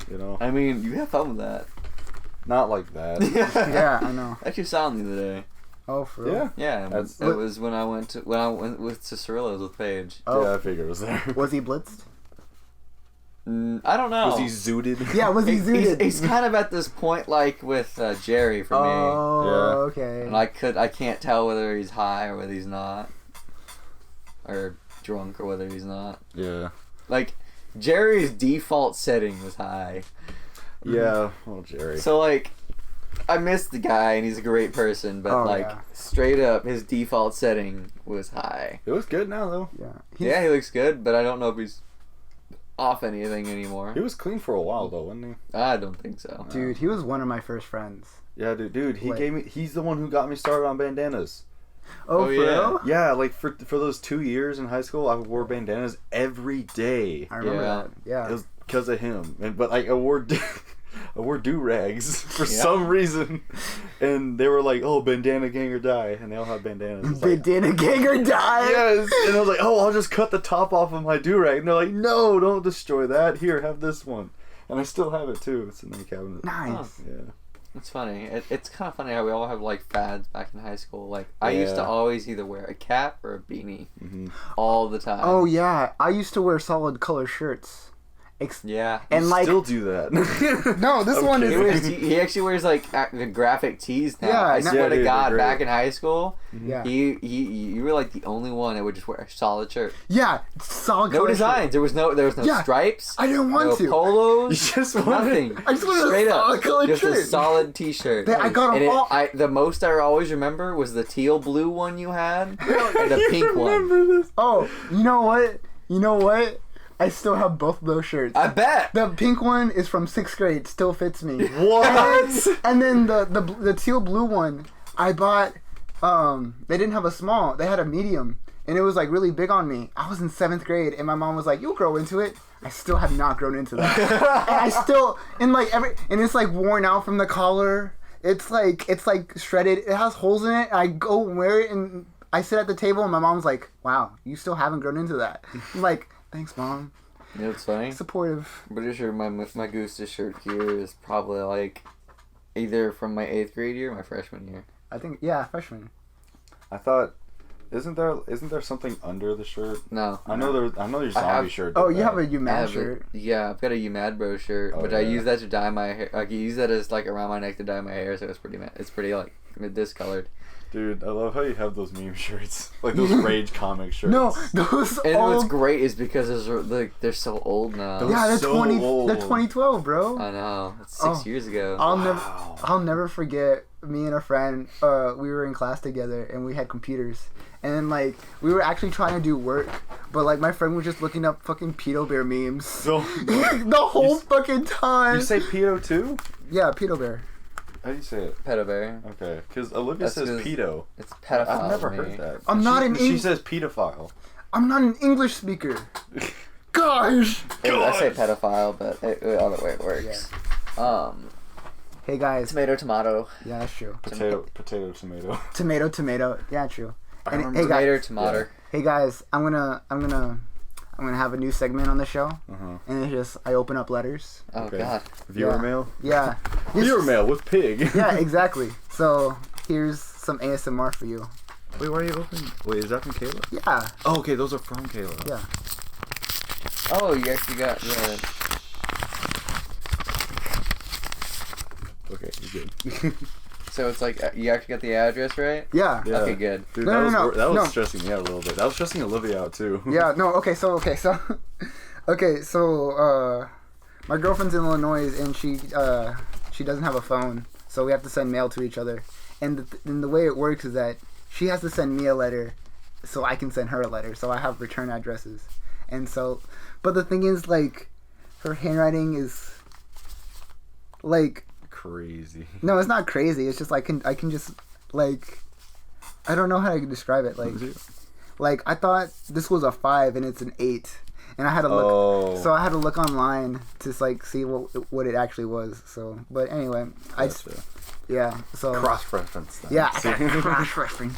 [SPEAKER 1] You know,
[SPEAKER 3] I mean, you have fun with that.
[SPEAKER 1] not like that.
[SPEAKER 2] Yeah, I know.
[SPEAKER 3] I actually saw him the other day.
[SPEAKER 2] Oh, for real?
[SPEAKER 1] Yeah.
[SPEAKER 3] Yeah,
[SPEAKER 1] That's-
[SPEAKER 3] it was when I went to Cirillo's with Paige.
[SPEAKER 2] Oh.
[SPEAKER 1] Yeah, I figured it was there.
[SPEAKER 2] Was he blitzed?
[SPEAKER 3] I don't know.
[SPEAKER 1] Was he zooted?
[SPEAKER 2] Yeah, was he zooted?
[SPEAKER 3] He's kind of at this point like with Jerry for me.
[SPEAKER 2] Oh, okay.
[SPEAKER 3] And I can't tell whether he's high or whether he's not, or drunk or whether he's not.
[SPEAKER 1] Yeah.
[SPEAKER 3] Like Jerry's default setting was high.
[SPEAKER 1] Yeah. Well, Jerry.
[SPEAKER 3] So like I missed the guy, and he's a great person, but straight up, his default setting was high.
[SPEAKER 1] It was good now though.
[SPEAKER 2] Yeah.
[SPEAKER 3] He looks good, but I don't know if he's off anything anymore.
[SPEAKER 1] He was clean for a while though, wasn't he?
[SPEAKER 3] I don't think so.
[SPEAKER 2] Dude, he was one of my first friends.
[SPEAKER 1] Yeah, dude. He's the one who got me started on bandanas.
[SPEAKER 2] Oh, for real?
[SPEAKER 1] Yeah, like for those 2 years in high school, I wore bandanas every day.
[SPEAKER 2] I remember that. Yeah.
[SPEAKER 1] It was because of him, but like I wore do-rags for some reason, and they were like, "Oh, bandana gang or die," and they all have bandanas.
[SPEAKER 2] Bandana gang or die.
[SPEAKER 1] Yes, and I was like, "Oh, I'll just cut the top off of my do-rag," and they're like, "No, don't destroy that. Here, have this one," and I still have it too. It's in the cabinet.
[SPEAKER 2] Nice.
[SPEAKER 1] Yeah.
[SPEAKER 3] It's funny. It's kind of funny how we all have like fads back in high school. Like I used to always either wear a cap or a beanie all the time.
[SPEAKER 2] Oh yeah, I used to wear solid color shirts.
[SPEAKER 3] Yeah,
[SPEAKER 2] and like
[SPEAKER 1] still do that.
[SPEAKER 2] No, this one is.
[SPEAKER 3] He actually wears like the graphic tees now.
[SPEAKER 2] Yeah,
[SPEAKER 3] I swear to God,
[SPEAKER 1] great.
[SPEAKER 3] back in high school,
[SPEAKER 2] Yeah.
[SPEAKER 3] you were like the only one that would just wear a solid shirt.
[SPEAKER 2] Yeah, solid
[SPEAKER 3] No
[SPEAKER 2] color
[SPEAKER 3] designs.
[SPEAKER 2] shirt.
[SPEAKER 3] There was no stripes.
[SPEAKER 2] I didn't want
[SPEAKER 3] no
[SPEAKER 2] to.
[SPEAKER 3] polos.
[SPEAKER 1] You just wanted-
[SPEAKER 3] nothing.
[SPEAKER 2] I just wanted
[SPEAKER 3] Straight
[SPEAKER 2] a solid
[SPEAKER 3] up,
[SPEAKER 2] colored
[SPEAKER 3] just
[SPEAKER 2] shirt.
[SPEAKER 3] a solid T-shirt.
[SPEAKER 2] I got them all.
[SPEAKER 3] The most I always remember was the teal blue one you had and the pink one.
[SPEAKER 1] This?
[SPEAKER 2] Oh, you know what? I still have both of those shirts.
[SPEAKER 3] I bet.
[SPEAKER 2] The pink one is from 6th grade. Still fits me.
[SPEAKER 1] What?
[SPEAKER 2] And then the teal blue one, I bought. They didn't have a small. They had a medium, and it was like really big on me. I was in 7th grade, and my mom was like, "You'll grow into it." I still have not grown into that. And I still and it's like worn out from the collar. It's like shredded. It has holes in it. I go wear it, and I sit at the table, and my mom's like, "Wow, you still haven't grown into that." I'm like, "Thanks, Mom."
[SPEAKER 3] You know what's funny?
[SPEAKER 2] Supportive.
[SPEAKER 3] I'm pretty sure my Gusta shirt here is probably like either from my 8th grade year or my freshman year.
[SPEAKER 2] I think freshman.
[SPEAKER 1] I thought, isn't there something under the shirt?
[SPEAKER 3] No.
[SPEAKER 1] I know your zombie shirt.
[SPEAKER 2] Oh,
[SPEAKER 1] did
[SPEAKER 2] you
[SPEAKER 1] that.
[SPEAKER 2] have a UMAD shirt.
[SPEAKER 3] I've got a UMAD Bro shirt,
[SPEAKER 1] Oh,
[SPEAKER 3] but
[SPEAKER 1] yeah.
[SPEAKER 3] I use that to dye my hair. Like, I use that as like around my neck to dye my hair, so it's pretty like discolored.
[SPEAKER 1] Dude, I love how you have those meme shirts, like those Rage comic shirts.
[SPEAKER 2] No, those.
[SPEAKER 3] And what's great is because they're so old now.
[SPEAKER 1] Those-
[SPEAKER 2] Yeah, they're
[SPEAKER 1] so
[SPEAKER 2] 20.
[SPEAKER 1] old.
[SPEAKER 2] They're 2012, bro.
[SPEAKER 3] I know. It's 6 years ago.
[SPEAKER 2] I'll never forget. Me and a friend, we were in class together, and we had computers, and like we were actually trying to do work, but like my friend was just looking up fucking pedo bear memes
[SPEAKER 1] So,
[SPEAKER 2] the whole fucking time.
[SPEAKER 1] you say pedo too?
[SPEAKER 2] Yeah, pedo bear.
[SPEAKER 1] How do you say it?
[SPEAKER 3] Pedobear.
[SPEAKER 1] Okay, because Olivia says pedo.
[SPEAKER 3] It's pedophile.
[SPEAKER 1] I've never
[SPEAKER 3] to me.
[SPEAKER 1] heard that.
[SPEAKER 2] I'm not an
[SPEAKER 1] She says pedophile.
[SPEAKER 2] I'm not an English speaker. Gosh.
[SPEAKER 3] I say pedophile, but other way it works.
[SPEAKER 2] Hey guys.
[SPEAKER 3] Tomato.
[SPEAKER 2] Yeah, that's true.
[SPEAKER 1] Potato, tomato.
[SPEAKER 2] Tomato. Yeah, true. And
[SPEAKER 1] remember
[SPEAKER 2] hey guys.
[SPEAKER 3] Tomato.
[SPEAKER 2] Hey guys, I'm gonna have a new segment on the show, and it's just I open up letters.
[SPEAKER 3] Oh
[SPEAKER 1] Okay.
[SPEAKER 3] God.
[SPEAKER 1] Viewer
[SPEAKER 2] Yeah.
[SPEAKER 1] mail?
[SPEAKER 2] Yeah.
[SPEAKER 1] Viewer mail with pig.
[SPEAKER 2] Yeah, exactly. So here's some ASMR for you.
[SPEAKER 1] Wait, why are you opening? Wait, is that from Kayla?
[SPEAKER 2] Yeah.
[SPEAKER 1] Oh, okay, those are from Kayla.
[SPEAKER 2] Yeah.
[SPEAKER 3] Oh, you actually got
[SPEAKER 1] Okay, you're good.
[SPEAKER 3] So it's like you actually got the address right?
[SPEAKER 2] Yeah.
[SPEAKER 1] Yeah.
[SPEAKER 3] Okay, good.
[SPEAKER 1] Dude,
[SPEAKER 2] No,
[SPEAKER 1] that was
[SPEAKER 2] no.
[SPEAKER 1] stressing me out a little bit. That was stressing Olivia out too.
[SPEAKER 2] Yeah. No. Okay. So. My girlfriend's in Illinois, and she doesn't have a phone, so we have to send mail to each other. And the way it works is that she has to send me a letter, so I can send her a letter. So I have return addresses, and so. But the thing is, like, her handwriting is like.
[SPEAKER 1] Crazy.
[SPEAKER 2] No, it's not crazy. It's just I can just like I don't know how to describe it. Like I thought this was a 5 and it's an 8, and I had to look.
[SPEAKER 1] Oh.
[SPEAKER 2] So I had to look online to like see what it actually was. So, but anyway, yeah. So
[SPEAKER 1] Cross reference.
[SPEAKER 2] yeah, I got cross reference.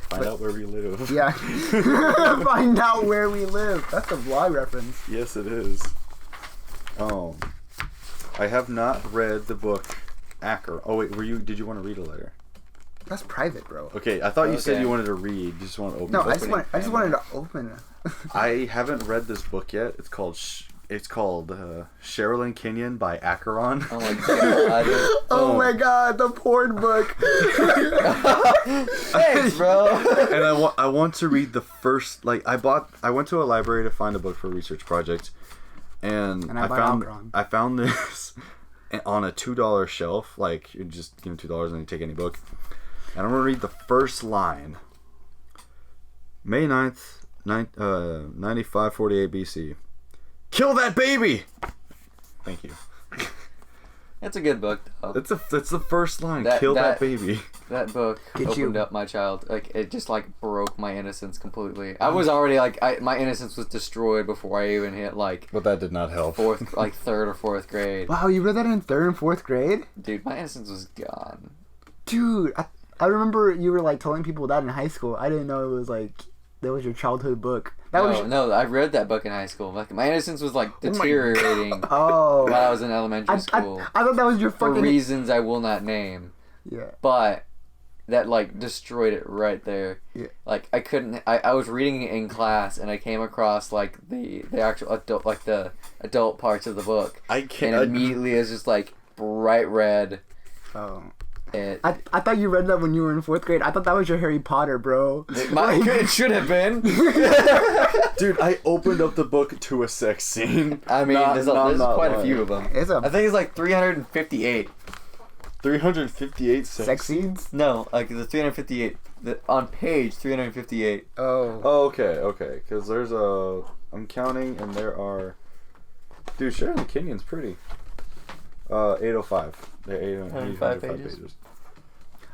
[SPEAKER 1] Find out where we live.
[SPEAKER 2] Yeah, find out where we live. That's a vlog reference.
[SPEAKER 1] Yes, it is. I have not read the book Acker. Oh wait, did you want to read a letter?
[SPEAKER 2] That's private, bro.
[SPEAKER 1] Okay, I thought you said
[SPEAKER 3] Okay.
[SPEAKER 1] you wanted to read. You just want to open.
[SPEAKER 2] No,
[SPEAKER 1] the
[SPEAKER 2] I
[SPEAKER 1] book.
[SPEAKER 2] just wanted to open it.
[SPEAKER 1] I haven't read this book yet. It's called Sherilyn Kenyon by Acheron.
[SPEAKER 3] Oh my God.
[SPEAKER 2] Oh my God, the porn book.
[SPEAKER 3] Thanks, bro.
[SPEAKER 1] And I want to read the first. Like I went to a library to find a book for a research project, and
[SPEAKER 2] I bought Acheron.
[SPEAKER 1] I found this. on a $2 shelf. Like, you just give them $2 and you take any book. And I'm going to read the first line. May 9th, 9548 BC. Kill that baby! Thank you.
[SPEAKER 3] That's a good book, though.
[SPEAKER 1] That's the first line. Kill that baby.
[SPEAKER 3] That book opened up my child. Like, it just, like, broke my innocence completely. I was already, like, my innocence was destroyed before I even hit, like...
[SPEAKER 1] But that did not help.
[SPEAKER 3] Third or fourth grade.
[SPEAKER 2] Wow, you read that in 3rd and 4th grade?
[SPEAKER 3] Dude, my innocence was gone.
[SPEAKER 2] Dude, I remember you were, like, telling people that in high school. I didn't know it was, like, that was your childhood book.
[SPEAKER 3] No, I read that book in high school. Like, my innocence was, like, deteriorating
[SPEAKER 2] while
[SPEAKER 3] I was in elementary school.
[SPEAKER 2] I thought that was your fucking...
[SPEAKER 3] For reasons I will not name.
[SPEAKER 2] Yeah.
[SPEAKER 3] But that, like, destroyed it right there.
[SPEAKER 2] Yeah.
[SPEAKER 3] Like, I couldn't... I was reading it in class, and I came across, like, the actual adult... Like, the adult parts of the book.
[SPEAKER 1] I can't...
[SPEAKER 3] And immediately it was just, like, bright red.
[SPEAKER 2] Oh.
[SPEAKER 3] I
[SPEAKER 2] thought you read that when you were in 4th grade. I thought that was your Harry Potter, bro.
[SPEAKER 3] It should have been.
[SPEAKER 1] Dude, I opened up the book to a sex scene.
[SPEAKER 3] I mean, there's quite a few of them. I think it's like 358.
[SPEAKER 1] 358
[SPEAKER 2] sex scenes?
[SPEAKER 3] No, like the 358. On page 358.
[SPEAKER 1] Oh, okay. Because there's a... I'm counting, and there are... Dude, Sharon the Kenyon's pretty. 805. They're 805 pages.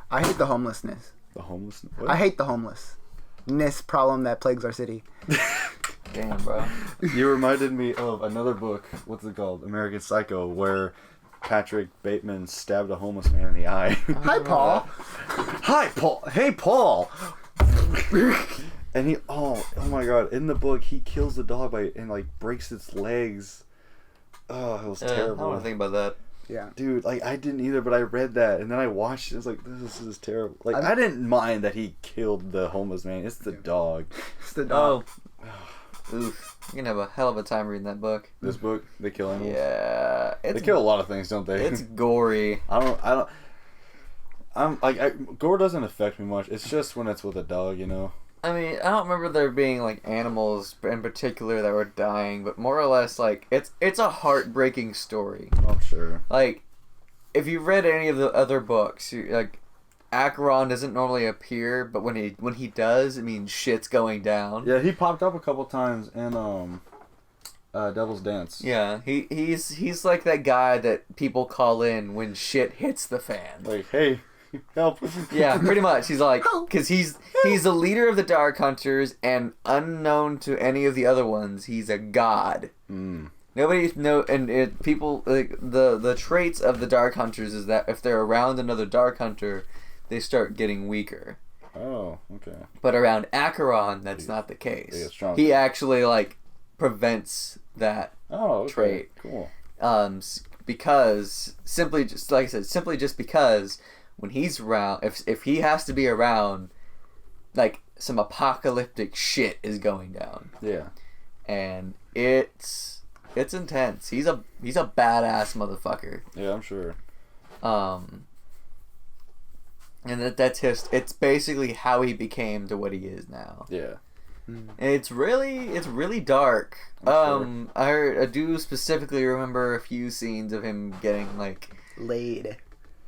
[SPEAKER 2] I hate the homelessness.
[SPEAKER 1] The homelessness?
[SPEAKER 2] What? I hate the homelessness problem that plagues our city.
[SPEAKER 3] Damn, bro.
[SPEAKER 1] You reminded me of another book. What's it called? American Psycho, where Patrick Bateman stabbed a homeless man in the eye.
[SPEAKER 2] Hi, Paul.
[SPEAKER 1] Hi, Paul. Hey, Paul. And he, oh my God! In the book, he kills the dog and like breaks its legs. Oh, it was terrible.
[SPEAKER 3] I don't want to think about that.
[SPEAKER 2] Yeah,
[SPEAKER 1] dude, like I didn't either, but I read that and then I watched it. I was like, this is terrible. Like I didn't mind that he killed the homeless man. It's the dog.
[SPEAKER 2] It's the dog.
[SPEAKER 3] Oh, oof! You're gonna have a hell of a time reading that book.
[SPEAKER 1] This book, they kill animals.
[SPEAKER 3] Yeah,
[SPEAKER 1] they kill a lot of things, don't they?
[SPEAKER 3] It's gory.
[SPEAKER 1] Gore doesn't affect me much. It's just when it's with a dog, you know.
[SPEAKER 3] I mean, I don't remember there being like animals in particular that were dying, but more or less like it's a heartbreaking story.
[SPEAKER 1] I'm sure.
[SPEAKER 3] Like, if you've read any of the other books, like Acheron doesn't normally appear, but when he does, it means shit's going down.
[SPEAKER 1] Yeah, he popped up a couple times in Devil's Dance.
[SPEAKER 3] Yeah, he's like that guy that people call in when shit hits the fan.
[SPEAKER 1] Like, hey. Help.
[SPEAKER 3] Yeah, pretty much. He's like, because he's the leader of the Dark Hunters, and unknown to any of the other ones, he's a god. Nobody people like the traits of the Dark Hunters is that if they're around another Dark Hunter, they start getting weaker.
[SPEAKER 1] Oh, okay.
[SPEAKER 3] But around Acheron, that's not the case. He actually like prevents that trait.
[SPEAKER 1] Cool.
[SPEAKER 3] Because simply just because. When he's around, if he has to be around, like some apocalyptic shit is going down.
[SPEAKER 1] Yeah. And
[SPEAKER 3] it's intense. He's a badass motherfucker.
[SPEAKER 1] Yeah, I'm sure.
[SPEAKER 3] And it's basically how he became to what he is now.
[SPEAKER 1] Yeah.
[SPEAKER 3] And it's really dark.
[SPEAKER 1] Sure.
[SPEAKER 3] I do specifically remember a few scenes of him getting like
[SPEAKER 2] laid.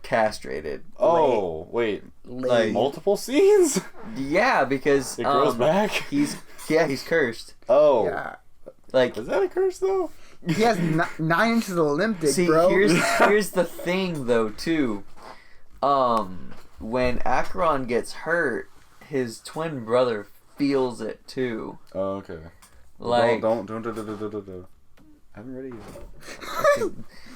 [SPEAKER 3] Castrated.
[SPEAKER 1] Oh, wait.
[SPEAKER 2] Like
[SPEAKER 1] multiple scenes?
[SPEAKER 3] Yeah, because
[SPEAKER 1] it grows back.
[SPEAKER 3] He's cursed.
[SPEAKER 1] Oh.
[SPEAKER 2] Yeah.
[SPEAKER 3] Like,
[SPEAKER 1] is that a curse though?
[SPEAKER 2] He has 9 inches of lymp dick, bro.
[SPEAKER 3] Here's the thing though too. When Acheron gets hurt, his twin brother feels it too.
[SPEAKER 1] Oh, okay.
[SPEAKER 3] Like,
[SPEAKER 1] don't. I haven't read it yet.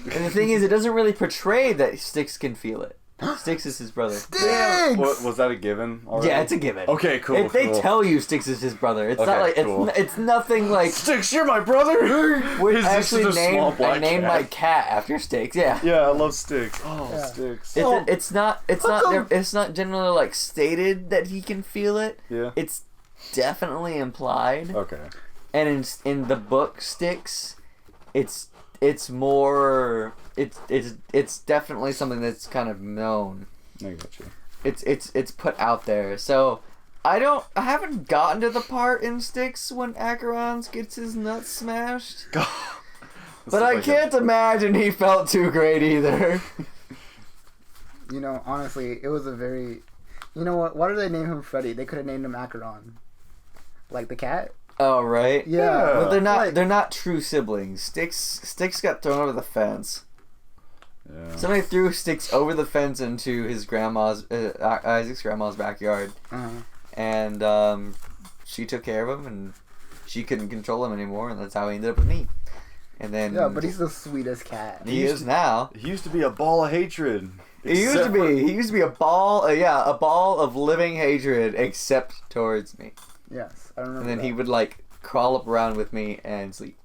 [SPEAKER 3] And the thing is, it doesn't really portray that Styx can feel it. Styx is his brother.
[SPEAKER 2] Styx!
[SPEAKER 1] Was that a given already?
[SPEAKER 3] Yeah, it's a given.
[SPEAKER 1] Okay, cool.
[SPEAKER 3] They tell you Styx is his brother. It's not like cool. it's nothing like
[SPEAKER 1] Styx, you're my brother.
[SPEAKER 3] We're actually I named my cat after Styx. Yeah.
[SPEAKER 1] Yeah, I love Styx. Oh, yeah. Styx.
[SPEAKER 3] It's not generally like stated that he can feel it.
[SPEAKER 1] Yeah.
[SPEAKER 3] It's definitely implied.
[SPEAKER 1] Okay.
[SPEAKER 3] And in the book Styx, it's more it's definitely something that's kind of known.
[SPEAKER 1] I got you.
[SPEAKER 3] It's put out there. So I haven't gotten to the part in Styx when Acheron gets his nuts smashed. But I can't imagine he felt too great either.
[SPEAKER 2] You know, honestly, it was a very... You know what? Why did they name him Freddy? They could have named him Acheron. Like the cat?
[SPEAKER 3] Oh, right?
[SPEAKER 2] Yeah.
[SPEAKER 3] But they're not
[SPEAKER 2] Like,
[SPEAKER 3] they're not true siblings. Sticks got thrown over the fence.
[SPEAKER 1] Yeah.
[SPEAKER 3] Somebody threw Sticks over the fence into his grandma's, Isaac's grandma's backyard. And she took care of him, and she couldn't control him anymore, and that's how he ended up with me. And then...
[SPEAKER 2] Yeah, but he's the sweetest cat.
[SPEAKER 3] He is now.
[SPEAKER 1] He used to be a ball of hatred.
[SPEAKER 3] He used to be a ball, a ball of living hatred, except towards me.
[SPEAKER 2] Yes, I remember.
[SPEAKER 3] And then
[SPEAKER 2] that.
[SPEAKER 3] he would like crawl up around with me and sleep.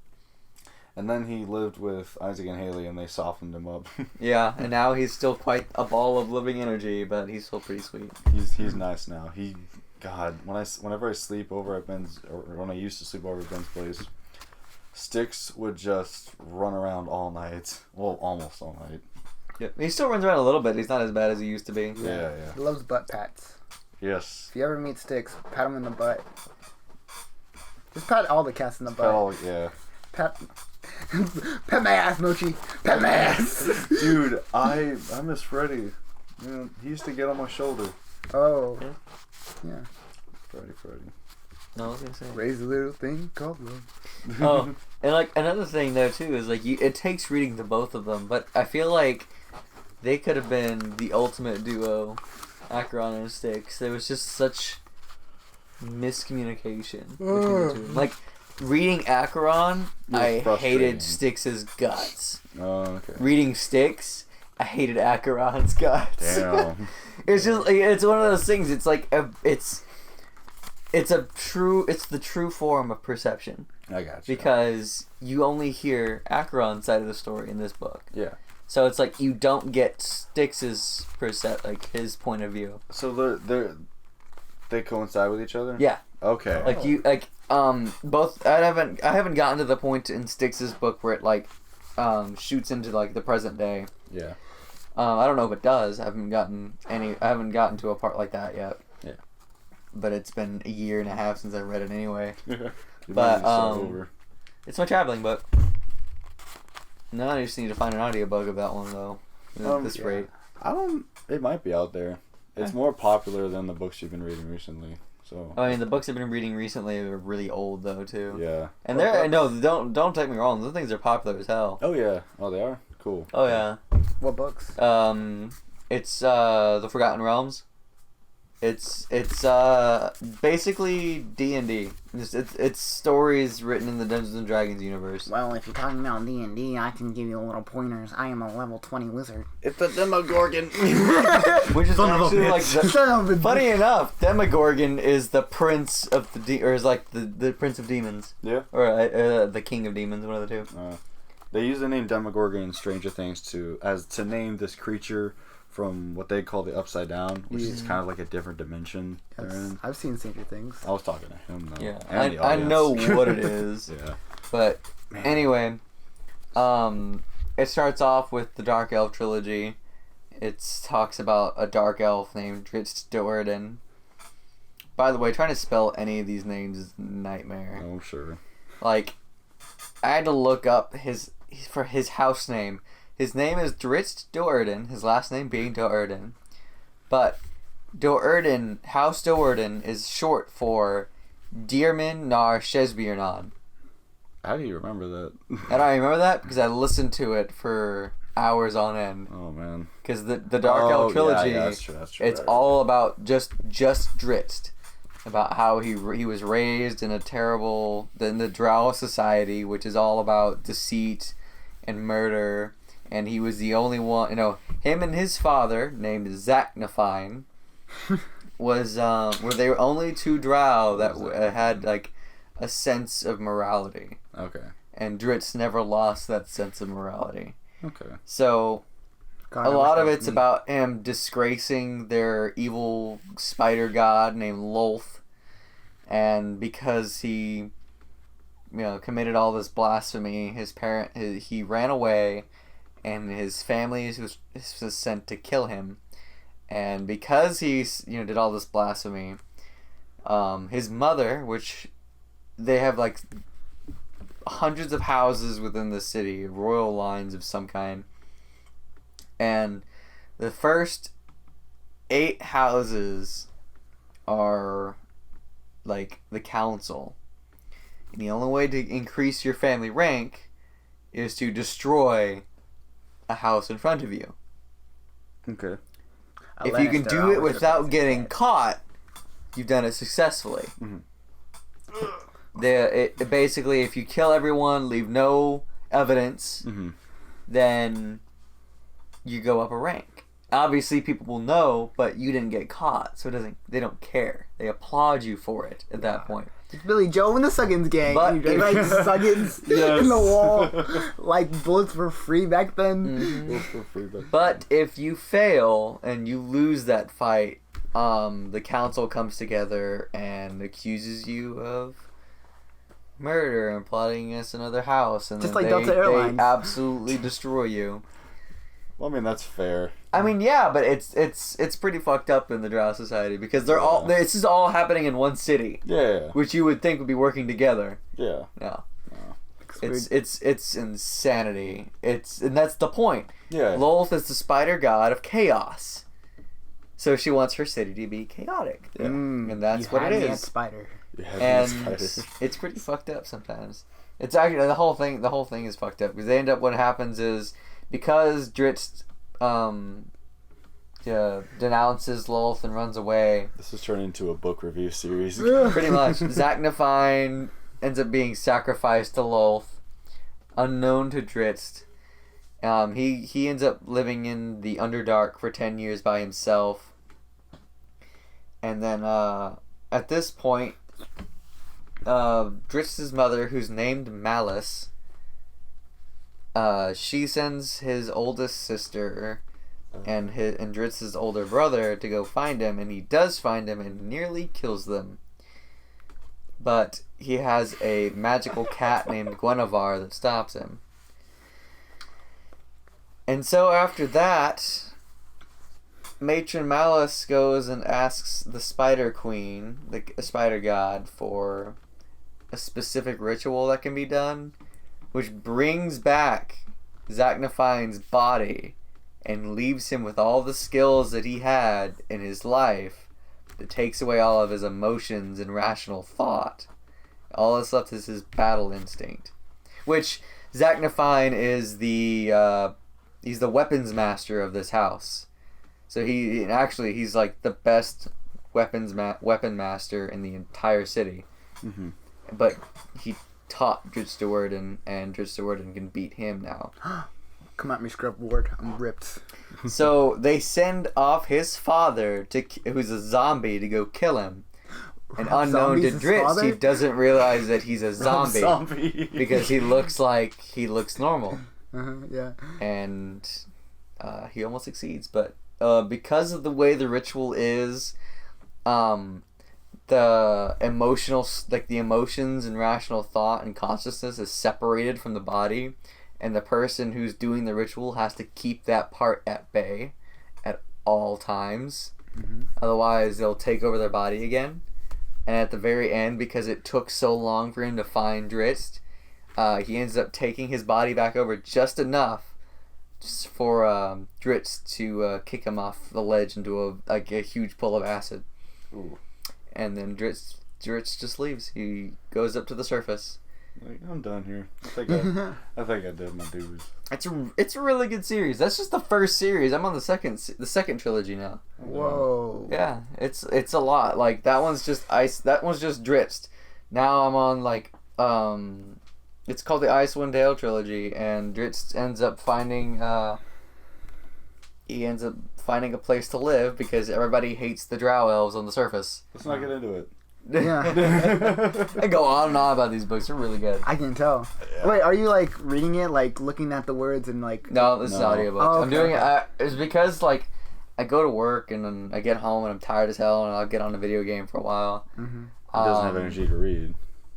[SPEAKER 1] And then he lived with Isaac and Haley, and they softened him up.
[SPEAKER 3] Yeah, and now he's still quite a ball of living energy, but he's still pretty sweet.
[SPEAKER 1] He's nice now. Whenever I sleep over at Ben's, or when I used to sleep over at Ben's place, Sticks would just run around all night. Well, almost all night.
[SPEAKER 3] Yep. He still runs around a little bit. He's not as bad as he used to be.
[SPEAKER 1] Yeah.
[SPEAKER 2] He loves butt pats.
[SPEAKER 1] Yes.
[SPEAKER 2] If you ever meet Sticks, pat him in the butt. Just pat all the cats in the butt.
[SPEAKER 1] Yeah.
[SPEAKER 2] Pat my ass, Mochi. Pat my ass.
[SPEAKER 1] Dude, I miss Freddy. You know, he used to get on my shoulder.
[SPEAKER 2] Oh. Yeah.
[SPEAKER 1] Freddy.
[SPEAKER 3] No, I was gonna say.
[SPEAKER 2] Raise a little thing called love.
[SPEAKER 3] Oh, and like another thing though too is like it takes reading to both of them, but I feel like they could have been the ultimate duo, Acheron and Sticks. There was just such miscommunication between the two. Like reading Acheron, I hated Styx's guts.
[SPEAKER 1] Oh, okay.
[SPEAKER 3] Reading Sticks, I hated Acheron's guts.
[SPEAKER 1] Damn.
[SPEAKER 3] It's just like, it's one of those things. It's like it's the true form of perception.
[SPEAKER 1] I got you.
[SPEAKER 3] Because you only hear Acheron's side of the story in this book.
[SPEAKER 1] Yeah.
[SPEAKER 3] So it's like you don't get Styx's his point of view.
[SPEAKER 1] So they coincide with each other?
[SPEAKER 3] Yeah.
[SPEAKER 1] Okay.
[SPEAKER 3] Like both I haven't gotten to the point in Styx's book where it like shoots into like the present day.
[SPEAKER 1] Yeah.
[SPEAKER 3] I don't know if it does. I haven't gotten to a part like that yet.
[SPEAKER 1] Yeah.
[SPEAKER 3] But it's been a year and a half since I read it anyway.
[SPEAKER 1] But
[SPEAKER 3] But it's my traveling book. Now I just need to find an audiobook of that one though. At this rate.
[SPEAKER 1] It might be out there. It's more popular than the books you've been reading recently. So
[SPEAKER 3] I mean, the books I've been reading recently are really old though too.
[SPEAKER 1] yeah.
[SPEAKER 3] And don't take me wrong. Those things are popular as hell.
[SPEAKER 1] Oh yeah. Oh, they are? Cool.
[SPEAKER 3] Oh yeah.
[SPEAKER 2] What books?
[SPEAKER 3] It's The Forgotten Realms. It's basically D&D. It's stories written in the Dungeons and Dragons universe.
[SPEAKER 2] Well, if you're talking about D&D, I can give you little pointers. I am a level 20 wizard.
[SPEAKER 1] It's a Demogorgon.
[SPEAKER 3] Which is actually like funny enough, Demogorgon is the prince of the prince of demons.
[SPEAKER 1] Yeah.
[SPEAKER 3] Or the king of demons, one of the two.
[SPEAKER 1] They use the name Demogorgon in Stranger Things to name this creature from what they call the Upside Down, which is kind of like a different dimension they're in.
[SPEAKER 2] I've seen Stranger Things.
[SPEAKER 1] I was talking to him though.
[SPEAKER 3] Yeah,
[SPEAKER 1] And the
[SPEAKER 3] I know
[SPEAKER 1] audience.
[SPEAKER 3] what it is.
[SPEAKER 1] Yeah.
[SPEAKER 3] But anyway, it starts off with the Dark Elf trilogy. It talks about a dark elf named Dritz Do'Urden. By the way, trying to spell any of these names is a nightmare.
[SPEAKER 1] Oh, sure.
[SPEAKER 3] Like, I had to look up his house name. His name is Dritz Do'Urden, his last name being Do'Urden. But Do'Urden, House Do'Urden, is short for Dearman Nar Shesbiernon.
[SPEAKER 1] How do you remember that?
[SPEAKER 3] And I remember that because I listened to it for hours on end.
[SPEAKER 1] Oh, man.
[SPEAKER 3] Because the Dark Elf trilogy,
[SPEAKER 1] yeah, that's true.
[SPEAKER 3] it's all about just Dritz. About how he was raised in the Drow society, which is all about deceit and murder. And he was the only one, him and his father, named Zachnafine, were they only two drow that had, like, a sense of morality.
[SPEAKER 1] Okay.
[SPEAKER 3] And Dritz never lost that sense of morality.
[SPEAKER 1] Okay.
[SPEAKER 3] So, a lot of it's about him disgracing their evil spider god named Lolth. And because he, committed all this blasphemy, he ran away. And his family was sent to kill him, and because he did all this blasphemy, his mother, which they have like hundreds of houses within the city, royal lines of some kind. And the first 8 houses are like the council. And the only way to increase your family rank is to destroy a house in front of you.
[SPEAKER 1] Okay.
[SPEAKER 3] If you can do it without getting caught, you've done it successfully. Basically, if you kill everyone, leave no evidence, then you go up a rank. Obviously, people will know, but you didn't get caught, so they don't care. They applaud you for it at that point.
[SPEAKER 2] It's Billy Joe and the Suggins gang.
[SPEAKER 3] But
[SPEAKER 2] You like Suggins in the wall. Like bullets were free back then.
[SPEAKER 3] But if you fail and you lose that fight, the council comes together and accuses you of murder and plotting against another house, and
[SPEAKER 2] just
[SPEAKER 3] then
[SPEAKER 2] like Delta Airlines.
[SPEAKER 3] they absolutely destroy you.
[SPEAKER 1] Well, I mean, that's fair.
[SPEAKER 3] I mean, yeah, but it's pretty fucked up in the Drow Society because this is all happening in one city.
[SPEAKER 1] Yeah.
[SPEAKER 3] Which you would think would be working together.
[SPEAKER 1] Yeah.
[SPEAKER 3] No. It's insanity. And that's the point.
[SPEAKER 1] Yeah.
[SPEAKER 3] Lolth is the spider god of chaos. So she wants her city to be chaotic.
[SPEAKER 1] Yeah.
[SPEAKER 3] And that's what it is.
[SPEAKER 2] Spider.
[SPEAKER 3] And it's pretty fucked up sometimes. It's actually the whole thing is fucked up because they end up what happens is because Dritz denounces Lolth and runs away.
[SPEAKER 1] This is turning into a book review series.
[SPEAKER 3] Pretty much. Zachnafine ends up being sacrificed to Lolth, unknown to Dritz. He ends up living in the Underdark for 10 years by himself. And then at this point, Dritz's mother, who's named Malice, she sends his oldest sister and Dritz's older brother to go find him, and he does find him and nearly kills them. But he has a magical cat named Guinevere that stops him. And so after that, Matron Malice goes and asks the Spider Queen, the Spider God, for a specific ritual that can be done, which brings back Zachnaphine's body and leaves him with all the skills that he had in his life. That takes away all of his emotions and rational thought. All that's left is his battle instinct, which Zachnafine is he's the weapons master of this house. So he's like the best weapon master in the entire city.
[SPEAKER 1] Mm-hmm.
[SPEAKER 3] But he taught Dritz and Dritz can beat him now.
[SPEAKER 2] Come at me, Scrub Ward. I'm ripped.
[SPEAKER 3] So they send off his father, who's a zombie, to go kill him. And unknown to Dritz, he doesn't realize that he's a zombie because he looks normal.
[SPEAKER 2] Yeah.
[SPEAKER 3] And he almost succeeds, but because of the way the ritual is, the emotions and rational thought and consciousness is separated from the body, and the person who's doing the ritual has to keep that part at bay at all times.
[SPEAKER 2] Mm-hmm.
[SPEAKER 3] Otherwise, they'll take over their body again. And at the very end, because it took so long for him to find Dritz, he ends up taking his body back over just enough just for Dritz to kick him off the ledge into a huge pool of acid.
[SPEAKER 1] Ooh.
[SPEAKER 3] And then Dritz just leaves. He goes up to the surface.
[SPEAKER 1] Like, I'm done here. I think I did my dues.
[SPEAKER 3] It's a really good series. That's just the first series. I'm on the second trilogy now.
[SPEAKER 2] Whoa.
[SPEAKER 3] Yeah, it's a lot. Like that one's just ice. That one's just Dritz. Now I'm on it's called the Icewind Dale trilogy, and Dritz ends up finding a place to live because everybody hates the Drow elves on the surface.
[SPEAKER 1] Let's not get into it.
[SPEAKER 2] Yeah.
[SPEAKER 3] I go on and on about these books. They're really good.
[SPEAKER 2] I can tell. Yeah. Wait, are you like reading it, like looking at the words and like?
[SPEAKER 3] No, this is audiobook.
[SPEAKER 2] Oh, okay,
[SPEAKER 3] I'm doing it. It's because like I go to work and then I get home and I'm tired as hell and I'll get on a video game for a while.
[SPEAKER 2] Mm-hmm.
[SPEAKER 1] He doesn't have energy to read.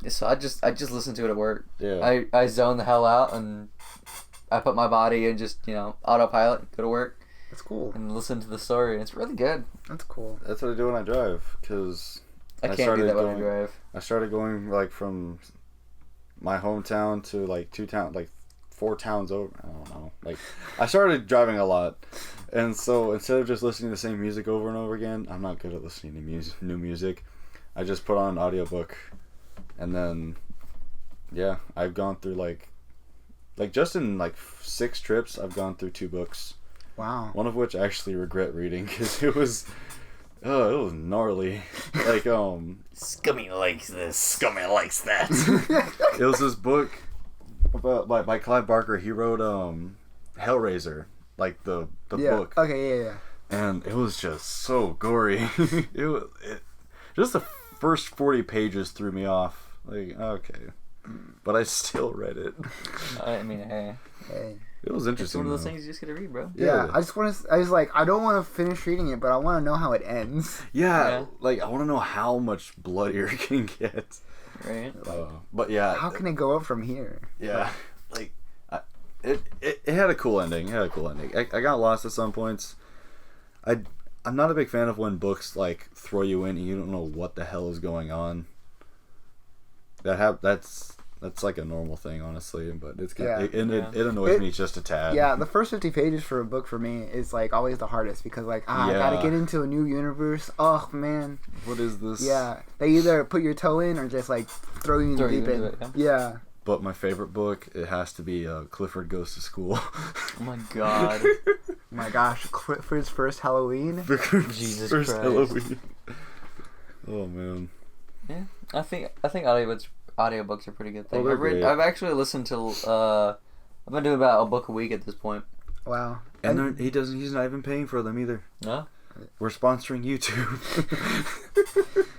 [SPEAKER 3] So I just listen to it at work.
[SPEAKER 1] Yeah.
[SPEAKER 3] I zone the hell out and I put my body in just autopilot, go to work.
[SPEAKER 2] That's cool.
[SPEAKER 3] And listen to the story. And it's really good.
[SPEAKER 2] That's cool.
[SPEAKER 1] That's what I do when I drive because.
[SPEAKER 3] I can't do that when I drive.
[SPEAKER 1] I started going like from my hometown to like 4 towns over. I don't know. Like, I started driving a lot, and so instead of just listening to the same music over and over again, I'm not good at listening to new music. I just put on an audiobook, and then, yeah, I've gone through like just in like 6 trips, I've gone through 2 books.
[SPEAKER 2] Wow.
[SPEAKER 1] One of which I actually regret reading because it was gnarly. Like,
[SPEAKER 3] Scummy likes this.
[SPEAKER 1] Scummy likes that. It was this book about by Clive Barker. He wrote Hellraiser, like the book.
[SPEAKER 2] Okay, yeah.
[SPEAKER 1] And it was just so gory. Just the first 40 pages threw me off. Like, okay, but I still read it.
[SPEAKER 3] I mean, hey.
[SPEAKER 1] It was interesting.
[SPEAKER 3] It's one of those things you just gotta read, bro.
[SPEAKER 2] Yeah, I was like, I don't want to finish reading it, but I want to know how it ends.
[SPEAKER 1] Yeah, like I want to know how much bloodier it can get.
[SPEAKER 3] Right.
[SPEAKER 1] But yeah.
[SPEAKER 2] How can it go up from here?
[SPEAKER 1] Yeah, like it had a cool ending. I got lost at some points. I'm not a big fan of when books like throw you in and you don't know what the hell is going on. That's like a normal thing, honestly, but it's it annoys me just a tad.
[SPEAKER 2] Yeah, the first 50 pages for a book for me is like always the hardest because like I gotta get into a new universe. Oh man,
[SPEAKER 1] what is this?
[SPEAKER 2] Yeah, they either put your toe in or just like throw you in the deep end. Yeah.
[SPEAKER 1] But my favorite book, it has to be Clifford Goes to School.
[SPEAKER 3] Oh my god.
[SPEAKER 2] Oh my gosh, Clifford's first Halloween.
[SPEAKER 3] Jesus
[SPEAKER 1] first
[SPEAKER 3] Christ. Halloween.
[SPEAKER 1] Oh man.
[SPEAKER 3] Yeah, I think audiobooks are a pretty good thing.
[SPEAKER 1] Oh,
[SPEAKER 3] I've actually listened to I've been doing about a book a week at this point.
[SPEAKER 2] Wow.
[SPEAKER 1] And he's not even paying for them either.
[SPEAKER 3] No?
[SPEAKER 1] We're sponsoring YouTube.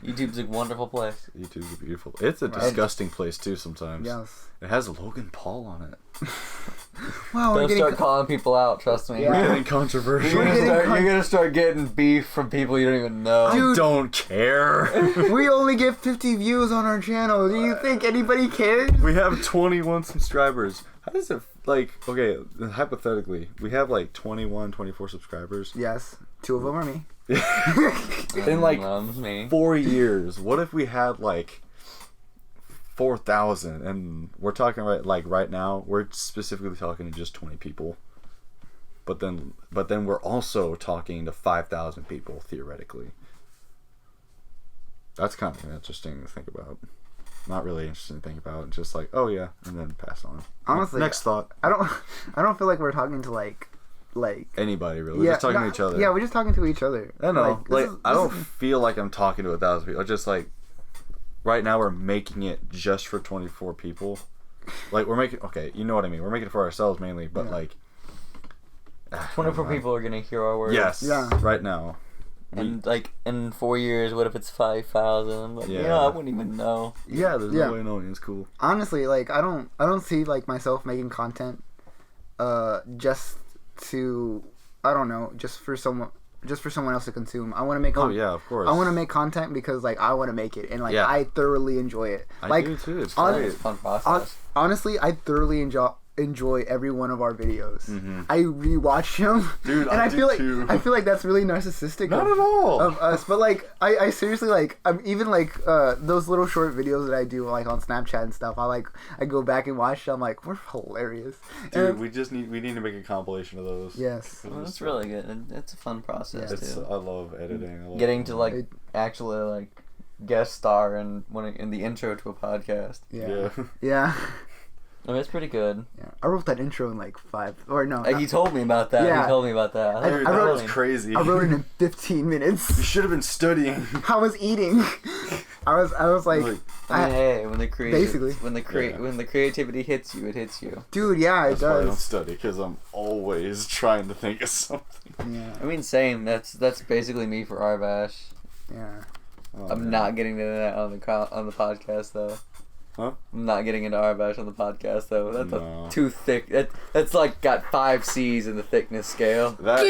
[SPEAKER 3] YouTube's a wonderful place.
[SPEAKER 1] YouTube's beautiful. It's a disgusting place too sometimes.
[SPEAKER 2] Yes.
[SPEAKER 1] It has Logan Paul on it.
[SPEAKER 2] Wow,
[SPEAKER 3] Don't start calling people out, trust me.
[SPEAKER 2] Yeah.
[SPEAKER 1] We're getting controversial.
[SPEAKER 3] You're gonna start getting beef from people you don't even know.
[SPEAKER 1] I don't care.
[SPEAKER 2] We only get 50 views on our channel. Do you think anybody cares?
[SPEAKER 1] We have 21 subscribers. How does it, like, okay, hypothetically, we have like 21, 24 subscribers.
[SPEAKER 2] Yes. 2 of them are me.
[SPEAKER 1] In like
[SPEAKER 3] me.
[SPEAKER 1] 4 years, what if we had like 4,000? And we're talking right now, we're specifically talking to just 20 people. But then we're also talking to 5,000 people theoretically. That's kind of interesting to think about. Not really interesting to think about. Just like, oh yeah, and then pass on.
[SPEAKER 2] Honestly,
[SPEAKER 1] next thought.
[SPEAKER 2] I don't feel like we're talking to like
[SPEAKER 1] anybody really. We're just talking to each other.
[SPEAKER 2] Yeah, we're just talking to each other.
[SPEAKER 1] I know. I don't feel like I'm talking to 1,000 people. Just like right now we're making it just for 24 people. Like we're making you know what I mean. We're making it for ourselves mainly, but like
[SPEAKER 3] 24 people are gonna hear our words.
[SPEAKER 1] Yes.
[SPEAKER 2] Yeah.
[SPEAKER 1] Right now.
[SPEAKER 3] And like in 4 years, what if it's 5,000? But
[SPEAKER 1] Yeah.
[SPEAKER 3] I wouldn't even know.
[SPEAKER 1] Yeah, there's no way knowing. It's cool.
[SPEAKER 2] Honestly, like I don't see like myself making content, just to just for someone else to consume. I want to make.
[SPEAKER 1] Oh yeah, of course.
[SPEAKER 2] I want to make content because like I want to make it and like
[SPEAKER 1] Yeah.
[SPEAKER 2] I thoroughly enjoy it.
[SPEAKER 1] I do too. It's great.
[SPEAKER 3] It's a fun process.
[SPEAKER 2] Honestly, I thoroughly enjoy every one of our videos.
[SPEAKER 1] Mm-hmm.
[SPEAKER 2] I rewatch them,
[SPEAKER 1] Dude,
[SPEAKER 2] and
[SPEAKER 1] I
[SPEAKER 2] I
[SPEAKER 1] do
[SPEAKER 2] feel like
[SPEAKER 1] too.
[SPEAKER 2] I feel like that's really narcissistic.
[SPEAKER 1] Not at all.
[SPEAKER 2] Of us, but like I seriously like I'm even like those little short videos that I do like on Snapchat and stuff. I go back and watch. I'm like, we're hilarious.
[SPEAKER 1] Dude,
[SPEAKER 2] And,
[SPEAKER 1] we need to make a compilation of those.
[SPEAKER 2] yes.
[SPEAKER 3] Well, that's really good. And it's a fun process too.
[SPEAKER 1] I love editing. I love
[SPEAKER 3] Getting to like actually like guest star in the intro to a podcast.
[SPEAKER 2] Yeah. Yeah.
[SPEAKER 3] I mean, it's pretty good.
[SPEAKER 2] Yeah. I wrote that intro in like 5 or no.
[SPEAKER 3] He told me about that.
[SPEAKER 2] Yeah.
[SPEAKER 3] He told me about that.
[SPEAKER 2] I
[SPEAKER 1] Dude,
[SPEAKER 2] wrote-
[SPEAKER 1] that was crazy.
[SPEAKER 2] I wrote it in 15 minutes.
[SPEAKER 1] You should have been studying.
[SPEAKER 2] I was eating. I was like,
[SPEAKER 3] I mean, hey, when the
[SPEAKER 2] basically.
[SPEAKER 3] when the creativity hits you, it hits you.
[SPEAKER 2] dude, yeah, it
[SPEAKER 1] That's why I don't
[SPEAKER 2] does.
[SPEAKER 1] study, because I'm always trying to think of something.
[SPEAKER 2] Yeah.
[SPEAKER 3] I mean, same. That's basically me for Arvash.
[SPEAKER 2] Yeah.
[SPEAKER 1] Oh,
[SPEAKER 3] I'm
[SPEAKER 1] man.
[SPEAKER 3] not getting into that on the podcast though.
[SPEAKER 1] Huh?
[SPEAKER 3] I'm not getting into Arvash on the podcast though. That's
[SPEAKER 1] No.
[SPEAKER 3] too thick. That's like got 5 C's in the thickness scale.
[SPEAKER 1] That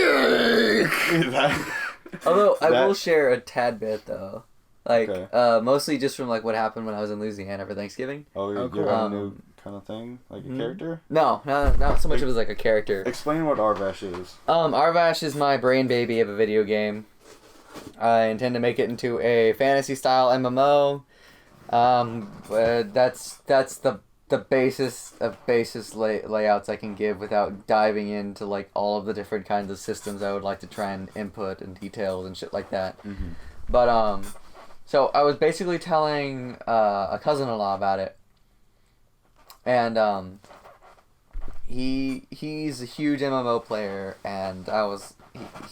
[SPEAKER 3] Although I
[SPEAKER 1] That-
[SPEAKER 3] will share a tad bit though, like
[SPEAKER 1] Okay.
[SPEAKER 3] mostly just from like what happened when I was in Louisiana for Thanksgiving.
[SPEAKER 1] Oh, you're
[SPEAKER 2] cool.
[SPEAKER 1] a new kind of thing? Like a character?
[SPEAKER 3] No, not so much of it as like a character.
[SPEAKER 1] Explain what Arvash is.
[SPEAKER 3] Arvash is my brain baby of a video game. I intend to make it into a fantasy style MMO. That's the the basis of layouts I can give without diving into like all of the different kinds of systems I would like to try and input and details and shit like that.
[SPEAKER 1] Mm-hmm.
[SPEAKER 3] But so I was basically telling a cousin-in-law about it, and he's a huge MMO player, and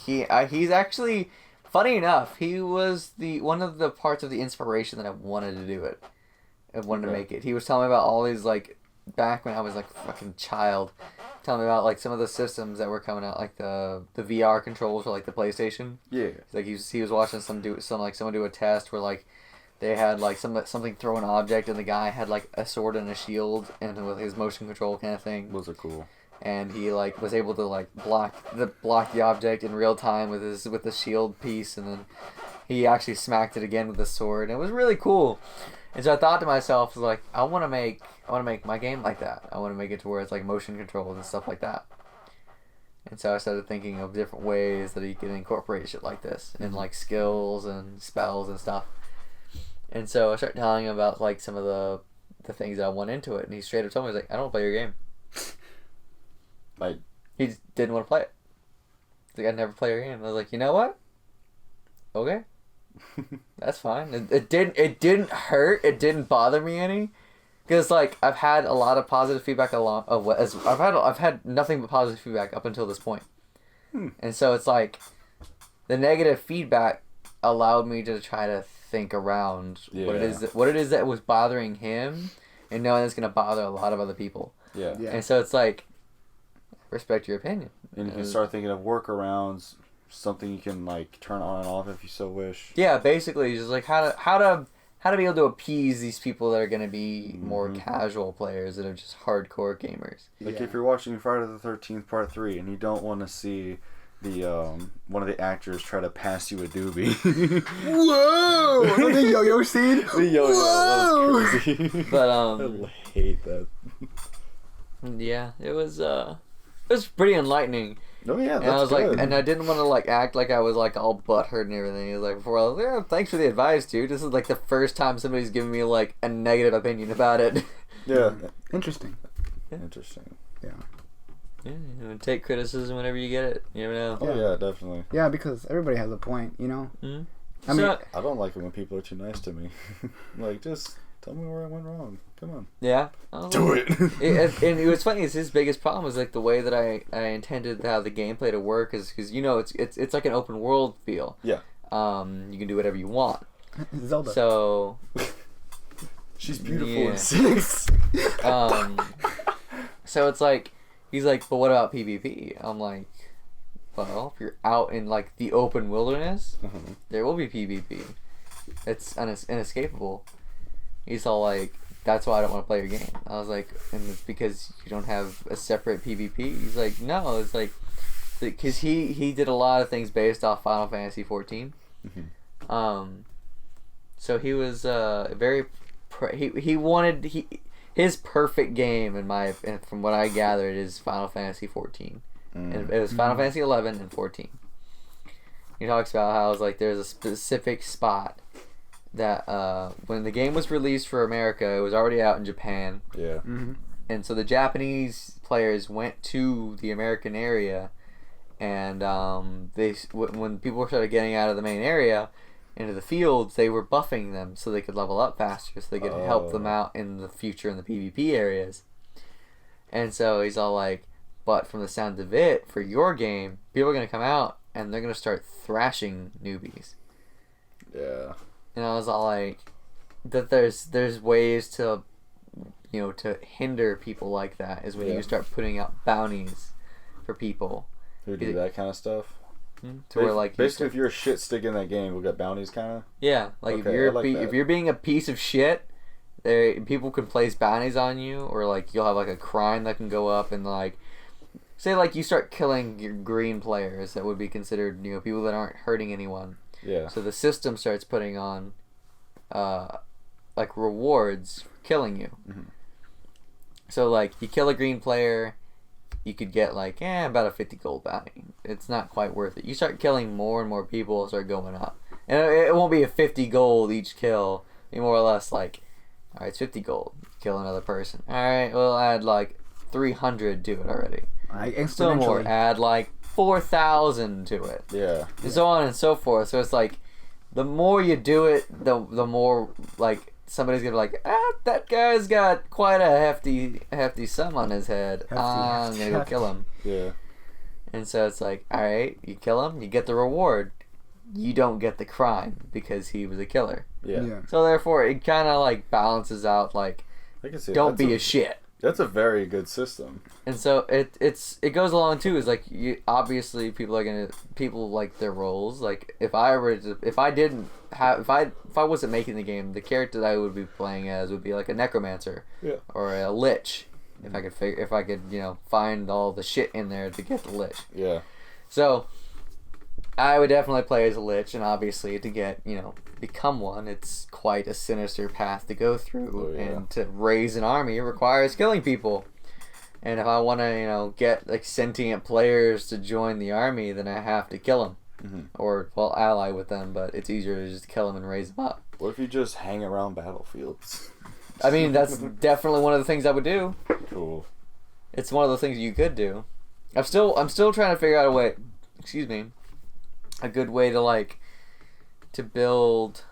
[SPEAKER 3] he's actually, funny enough, he was one of the parts of the inspiration that I wanted to do it. I wanted to make it. He was telling me about all these, like, back when I was, like, a fucking child, telling me about, like, some of the systems that were coming out, like, the VR controls for, like, the PlayStation.
[SPEAKER 1] Yeah.
[SPEAKER 3] Like, he was watching someone do a test where, like, they had, like, something throw an object, and the guy had, like, a sword and a shield, and with his motion control kind of thing.
[SPEAKER 1] Those are cool.
[SPEAKER 3] And he, like, was able to, like, block the object in real time with the shield piece, and then he actually smacked it again with the sword, and it was really cool. And so I thought to myself, like, I want to make my game like that. I want to make it to where it's like motion controls and stuff like that. And so I started thinking of different ways that you can incorporate shit like this, and like skills and spells and stuff. And so I started telling him about like some of the things that I want into it, and he straight up told me, he's like, I don't want to play your game.
[SPEAKER 1] Like,
[SPEAKER 3] he just didn't want to play it. He's like, I'd never play your game. I was like, you know what? Okay. That's fine. It didn't hurt. It didn't bother me any, because like I've had a lot of positive feedback I've had nothing but positive feedback up until this point, and so it's like the negative feedback allowed me to try to think around what it is that was bothering him, and knowing it's gonna bother a lot of other people.
[SPEAKER 1] Yeah.
[SPEAKER 3] And so it's like, respect your opinion,
[SPEAKER 1] and you can start thinking of workarounds. Something you can like turn on and off if you so wish.
[SPEAKER 3] Yeah, basically, just like how to be able to appease these people that are going to be more casual players that are just hardcore gamers.
[SPEAKER 1] Like if you're watching Friday the 13th Part 3 and you don't want to see the one of the actors try to pass you a doobie.
[SPEAKER 2] Whoa! The yo-yo scene.
[SPEAKER 1] The yo-yo. That was crazy.
[SPEAKER 3] But
[SPEAKER 1] I hate that.
[SPEAKER 3] Yeah, it was pretty enlightening.
[SPEAKER 1] Oh yeah, that's
[SPEAKER 3] and I was
[SPEAKER 1] good.
[SPEAKER 3] like, and I didn't want to like act like I was like all butthurt and everything. He was like, before I was like, yeah, thanks for the advice, dude. This is like the first time somebody's giving me like a negative opinion about it.
[SPEAKER 1] Yeah.
[SPEAKER 2] Interesting.
[SPEAKER 1] Interesting.
[SPEAKER 2] Yeah.
[SPEAKER 3] Yeah, take criticism whenever you get it. You never know.
[SPEAKER 1] Oh yeah, definitely.
[SPEAKER 2] Yeah, because everybody has a point, you know.
[SPEAKER 3] Mm-hmm.
[SPEAKER 2] I mean,
[SPEAKER 1] I don't like it when people are too nice to me. Like, just tell me where I went wrong. Come on.
[SPEAKER 3] Yeah.
[SPEAKER 1] Do it.
[SPEAKER 3] And it was funny. Is his biggest problem is like the way that I intended how the gameplay to work is because it's like an open world feel.
[SPEAKER 1] Yeah.
[SPEAKER 3] You can do whatever you want.
[SPEAKER 2] Zelda.
[SPEAKER 3] So.
[SPEAKER 1] She's beautiful
[SPEAKER 3] Yeah.
[SPEAKER 1] in 6.
[SPEAKER 3] So it's like he's like, but what about PvP? I'm like, well, if you're out in like the open wilderness, there will be PvP. It's inescapable. He's all like, that's why I don't want to play your game. I was like, and it's because you don't have a separate PvP? He's like, no, it's like, because he did a lot of things based off Final Fantasy 14. So he was very, he wanted, his perfect game, from what I gathered, is Final Fantasy 14. And it was Final Fantasy 11 and 14. He talks about how it's like there's a specific spot that when the game was released for America, it was already out in Japan.
[SPEAKER 1] Yeah.
[SPEAKER 3] And so the Japanese players went to the American area, and when people started getting out of the main area into the fields, they were buffing them so they could level up faster, so they could help them out in the future in the PvP areas. And so he's all like, but from the sound of it, for your game, people are going to come out and they're going to start thrashing newbies.
[SPEAKER 1] Yeah.
[SPEAKER 3] And I was all like, that there's ways to, to hinder people like that is when you start putting out bounties for people
[SPEAKER 1] Who do that kind of stuff?
[SPEAKER 3] To where like
[SPEAKER 1] basically, if you're a shit stick in that game, we'll get bounties, kind of.
[SPEAKER 3] Yeah, like
[SPEAKER 1] Okay,
[SPEAKER 3] if you're being a piece of shit, people can place bounties on you, or like you'll have like a crime that can go up, and like say like you start killing your green players that would be considered people that aren't hurting anyone.
[SPEAKER 1] Yeah.
[SPEAKER 3] So the system starts putting on like rewards for killing you. So like you kill a green player, you could get like about a 50 gold bounty. It's not quite worth it. You start killing more and more people, it'll start going up, and it won't be a 50 gold each kill. It'll be more or less like, all right, it's 50 gold. kill another person. All right, well, add like 300 to it already. Still more. Add like 4,000 to it.
[SPEAKER 1] Yeah.
[SPEAKER 3] And so on and so forth. So it's like, the more you do it, the more like somebody's gonna be like, that guy's got quite a hefty sum on his head. I'm gonna go kill him.
[SPEAKER 1] Yeah.
[SPEAKER 3] And so it's like, all right, you kill him, you get the reward. You don't get the crime because he was a killer.
[SPEAKER 1] Yeah.
[SPEAKER 3] So therefore, it kind of like balances out. Like,
[SPEAKER 1] I can see
[SPEAKER 3] don't be a shit.
[SPEAKER 1] That's a very good system.
[SPEAKER 3] And so it goes along too. Is like, obviously people like their roles. Like if I wasn't making the game, the character that I would be playing as would be like a necromancer.
[SPEAKER 1] Yeah.
[SPEAKER 3] Or a lich. If I could find all the shit in there to get the lich.
[SPEAKER 1] Yeah.
[SPEAKER 3] So I would definitely play as a lich, and obviously to get, become one, it's quite a sinister path to go through.
[SPEAKER 1] Oh, yeah.
[SPEAKER 3] And to raise an army requires killing people. And if I want to, get like sentient players to join the army, then I have to kill them.
[SPEAKER 1] Mm-hmm.
[SPEAKER 3] Or, well, ally with them, but it's easier to just kill them and raise them up.
[SPEAKER 1] What if you just hang around battlefields?
[SPEAKER 3] I mean, that's definitely one of the things I would do.
[SPEAKER 1] Cool.
[SPEAKER 3] It's one of the things you could do. I'm still trying to figure out a good way to build,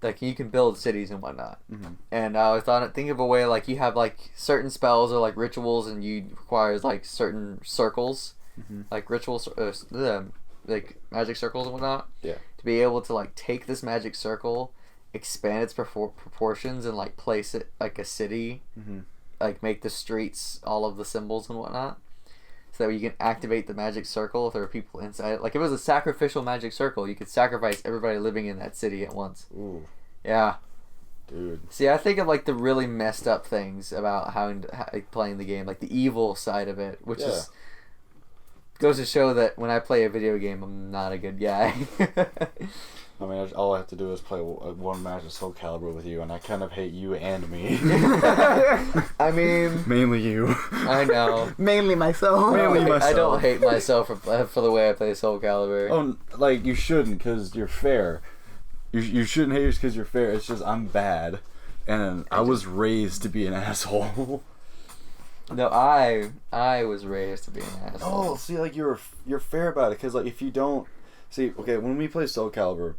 [SPEAKER 3] like, you can build cities and whatnot.
[SPEAKER 1] Mm-hmm.
[SPEAKER 3] And I was thinking of a way, like, you have like certain spells or like rituals, and you requires like certain circles,
[SPEAKER 1] Mm-hmm.
[SPEAKER 3] like rituals, like magic circles and whatnot.
[SPEAKER 1] Yeah.
[SPEAKER 3] To be able to like take this magic circle, expand its proportions, and like place it like a city,
[SPEAKER 1] Mm-hmm.
[SPEAKER 3] like make the streets all of the symbols and whatnot. So that you can activate the magic circle if there are people inside it. Like, if it was a sacrificial magic circle, you could sacrifice everybody living in that city at once.
[SPEAKER 1] Ooh.
[SPEAKER 3] Yeah.
[SPEAKER 1] Dude.
[SPEAKER 3] See, I think of, like, the really messed up things about playing the game. Like, the evil side of it, which is... goes to show that when I play a video game, I'm not a good guy.
[SPEAKER 1] I mean, all I have to do is play one match of Soul Calibur with you, and I kind of hate you and me.
[SPEAKER 3] I mean...
[SPEAKER 1] Mainly you.
[SPEAKER 3] I know.
[SPEAKER 2] Mainly myself.
[SPEAKER 3] I don't hate myself for the way I play Soul Calibur.
[SPEAKER 1] Oh, like, you shouldn't, because you're fair. You shouldn't hate yours because you're fair. It's just, I'm bad. And I was raised to be an asshole.
[SPEAKER 3] No, I was raised to be an asshole.
[SPEAKER 1] Oh, see, like, you're fair about it, because, like, if you don't... See, okay, when we play Soul Calibur,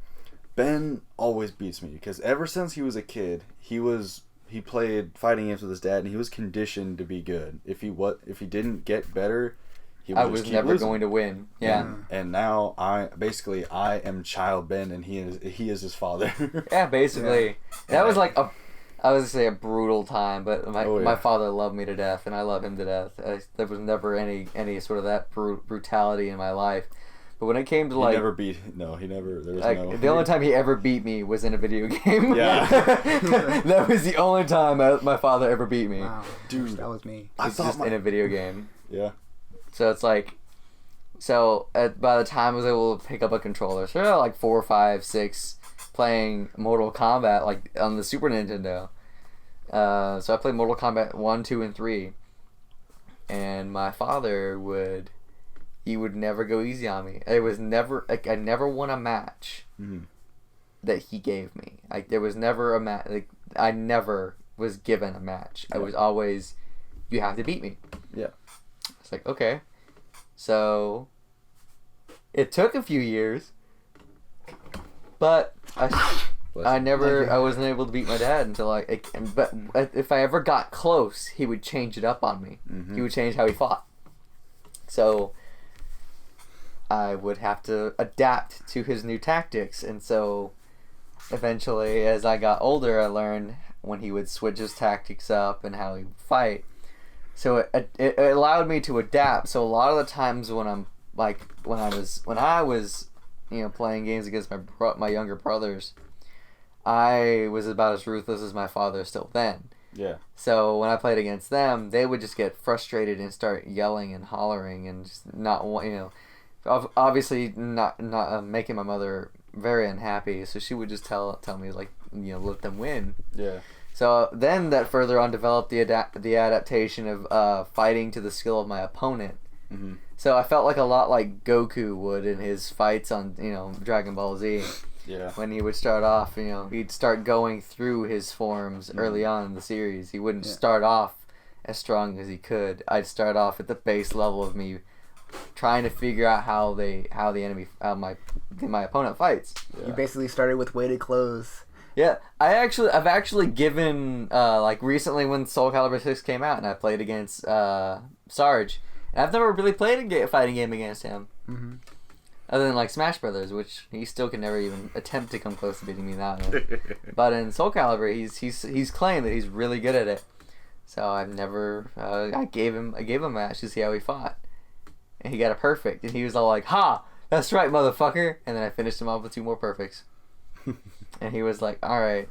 [SPEAKER 1] Ben always beats me, because ever since he was a kid, he played fighting games with his dad, and he was conditioned to be good. If he didn't get better, he would
[SPEAKER 3] I
[SPEAKER 1] just
[SPEAKER 3] was
[SPEAKER 1] keep
[SPEAKER 3] never
[SPEAKER 1] losing.
[SPEAKER 3] going to win. Yeah.
[SPEAKER 1] And now I am child Ben, and he is his father.
[SPEAKER 3] Yeah, basically. Yeah. That was like I was gonna say a brutal time, but my father loved me to death, and I love him to death. There was never any sort of that brutality in my life. But when it came to
[SPEAKER 1] he never. There was no.
[SPEAKER 3] The only time he ever beat me was in a video game.
[SPEAKER 1] Yeah.
[SPEAKER 3] That was the only time my father ever beat me.
[SPEAKER 2] Wow,
[SPEAKER 1] dude,
[SPEAKER 2] that was me.
[SPEAKER 3] It's just in a video game.
[SPEAKER 1] Yeah.
[SPEAKER 3] So it's like, by the time I was able to pick up a controller, so like 4, 5, 6, playing Mortal Kombat like on the Super Nintendo. So I played Mortal Kombat 1, 2, and 3, and my father would never go easy on me. It was never like I never won a match that he gave me. Like, there was never a match. Like, I never was given a match. I was always, you have to beat me.
[SPEAKER 1] Yeah.
[SPEAKER 3] It's like, okay. So it took a few years, but I wasn't able to beat my dad until but if I ever got close, he would change it up on me.
[SPEAKER 1] Mm-hmm.
[SPEAKER 3] He would change how he fought. So I would have to adapt to his new tactics, and so eventually, as I got older, I learned when he would switch his tactics up and how he would fight. So it allowed me to adapt. So a lot of the times when I was playing games against my younger brothers, I was about as ruthless as my father still then.
[SPEAKER 1] Yeah.
[SPEAKER 3] So when I played against them, they would just get frustrated and start yelling and hollering and just not obviously not making my mother very unhappy. So she would just tell me let them win.
[SPEAKER 1] Yeah.
[SPEAKER 3] So then that further on developed the adaptation of fighting to the skill of my opponent.
[SPEAKER 1] Mm-hmm.
[SPEAKER 3] So I felt like a lot like Goku would in his fights on Dragon Ball Z.
[SPEAKER 1] Yeah.
[SPEAKER 3] When he would start off, he'd start going through his forms early on in the series. He wouldn't start off as strong as he could. I'd start off at the base level of me trying to figure out how my opponent fights.
[SPEAKER 1] Yeah.
[SPEAKER 2] You basically started with weighted clothes.
[SPEAKER 3] Yeah, I've actually given like recently when Soul Calibur 6 came out and I played against Sarge. And I've never really played a fighting game against him.
[SPEAKER 2] Mm-hmm.
[SPEAKER 3] Other than like Smash Brothers, which he still can never even attempt to come close to beating me that. But in Soul Calibur, he's claimed that he's really good at it. So I've never I gave him a match to see how he fought, and he got a perfect, and he was all like, "Ha, that's right, motherfucker!" And then I finished him off with 2 more perfects, and he was like, "All right.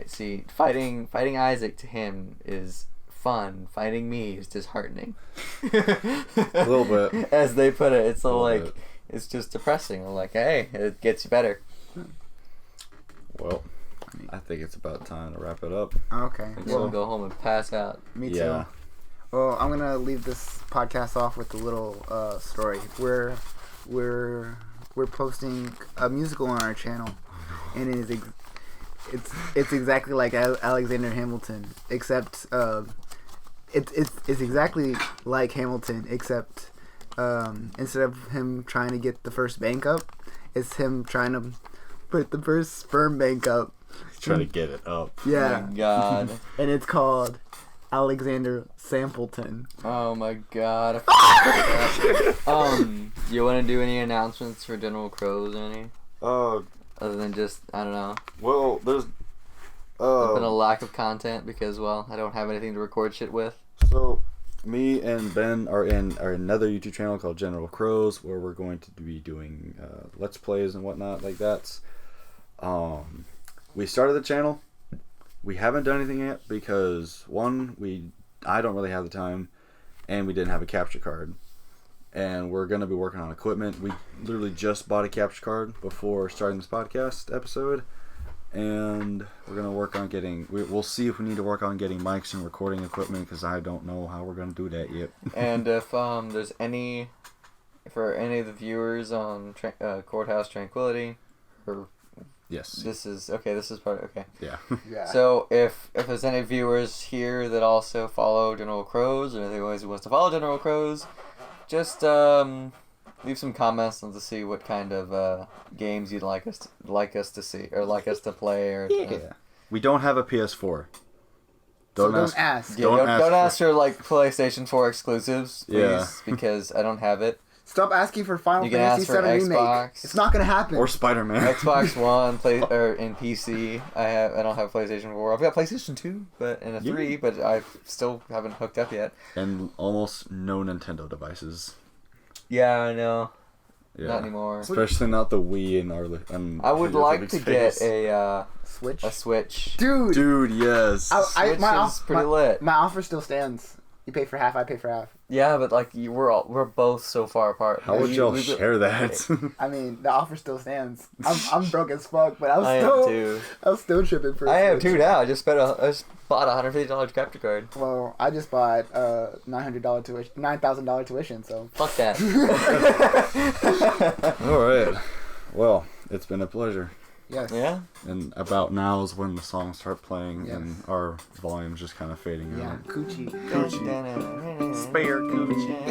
[SPEAKER 3] See, fighting Isaac to him is fun. Fighting me is disheartening."
[SPEAKER 1] A little bit,
[SPEAKER 3] as they put it. It's so like. Bit. It's just depressing. I'm like, hey, it gets you better.
[SPEAKER 1] Well, I think it's about time to wrap it up.
[SPEAKER 2] Okay.
[SPEAKER 3] We'll go home and pass out.
[SPEAKER 2] Me too. Well, I'm gonna leave this podcast off with a little story. We're posting a musical on our channel, and it's exactly like Alexander Hamilton, except it's exactly like Hamilton, except. Instead of him trying to get the first bank up, it's him trying to put the first sperm bank up.
[SPEAKER 1] He's trying to get it up.
[SPEAKER 2] Yeah.
[SPEAKER 3] Oh my God.
[SPEAKER 2] And it's called Alexander Sampleton.
[SPEAKER 3] Oh my God. You want to do any announcements for General Crows or any? Other than just, I don't know.
[SPEAKER 1] Well, there's
[SPEAKER 3] been a lack of content because, well, I don't have anything to record shit with.
[SPEAKER 1] So. Me and Ben are in another YouTube channel called General Crows, where we're going to be doing Let's Plays and whatnot like that. We started the channel. We haven't done anything yet because, one, I don't really have the time, and we didn't have a capture card. And we're going to be working on equipment. We literally just bought a capture card before starting this podcast episode. And we're going to work on we'll see if we need to work on getting mics and recording equipment, because I don't know how we're going to do that yet.
[SPEAKER 3] And if there's for any of the viewers on Courthouse Tranquility, or
[SPEAKER 1] yes,
[SPEAKER 3] this is part, okay.
[SPEAKER 1] Yeah.
[SPEAKER 2] Yeah.
[SPEAKER 3] So if there's any viewers here that also follow General Crows, or anyone who wants to follow General Crows, just leave some comments to see what kind of games you'd like us to see or like us to play. Or
[SPEAKER 1] we don't have a PS4.
[SPEAKER 2] Don't ask.
[SPEAKER 3] Yeah, don't ask for like PlayStation 4 exclusives, please, because I don't have it.
[SPEAKER 2] Stop asking for Final
[SPEAKER 3] You can
[SPEAKER 2] Fantasy
[SPEAKER 3] ask for
[SPEAKER 2] VII Remake.
[SPEAKER 3] Xbox.
[SPEAKER 2] It's not gonna happen.
[SPEAKER 1] Or Spider-Man.
[SPEAKER 3] Xbox One, in PC. I don't have PlayStation 4. I've got PlayStation 2, and a 3, but I still haven't hooked up yet.
[SPEAKER 1] And almost no Nintendo devices.
[SPEAKER 3] Yeah, I know.
[SPEAKER 1] Yeah.
[SPEAKER 3] Not anymore.
[SPEAKER 1] Especially not the Wii and
[SPEAKER 3] I would like to get a
[SPEAKER 2] Switch.
[SPEAKER 3] A Switch.
[SPEAKER 2] Dude,
[SPEAKER 1] yes.
[SPEAKER 3] Switch is pretty lit.
[SPEAKER 2] My offer still stands. You pay for half, I pay for half.
[SPEAKER 3] Yeah, but like we're both so far apart.
[SPEAKER 1] How would y'all share that?
[SPEAKER 2] I mean, the offer still stands. I'm broke as fuck, but I'm still tripping for.
[SPEAKER 3] I am too now. I just bought a $150 capture card.
[SPEAKER 2] Well, I just bought $9,000 tuition. So
[SPEAKER 3] fuck that.
[SPEAKER 1] All right. Well, it's been a pleasure.
[SPEAKER 2] Yes.
[SPEAKER 3] Yeah.
[SPEAKER 1] And about now is when the songs start playing and our volume's just kind of fading out.
[SPEAKER 2] Yeah. Coochie.
[SPEAKER 1] Coochie.
[SPEAKER 2] Spare coochie.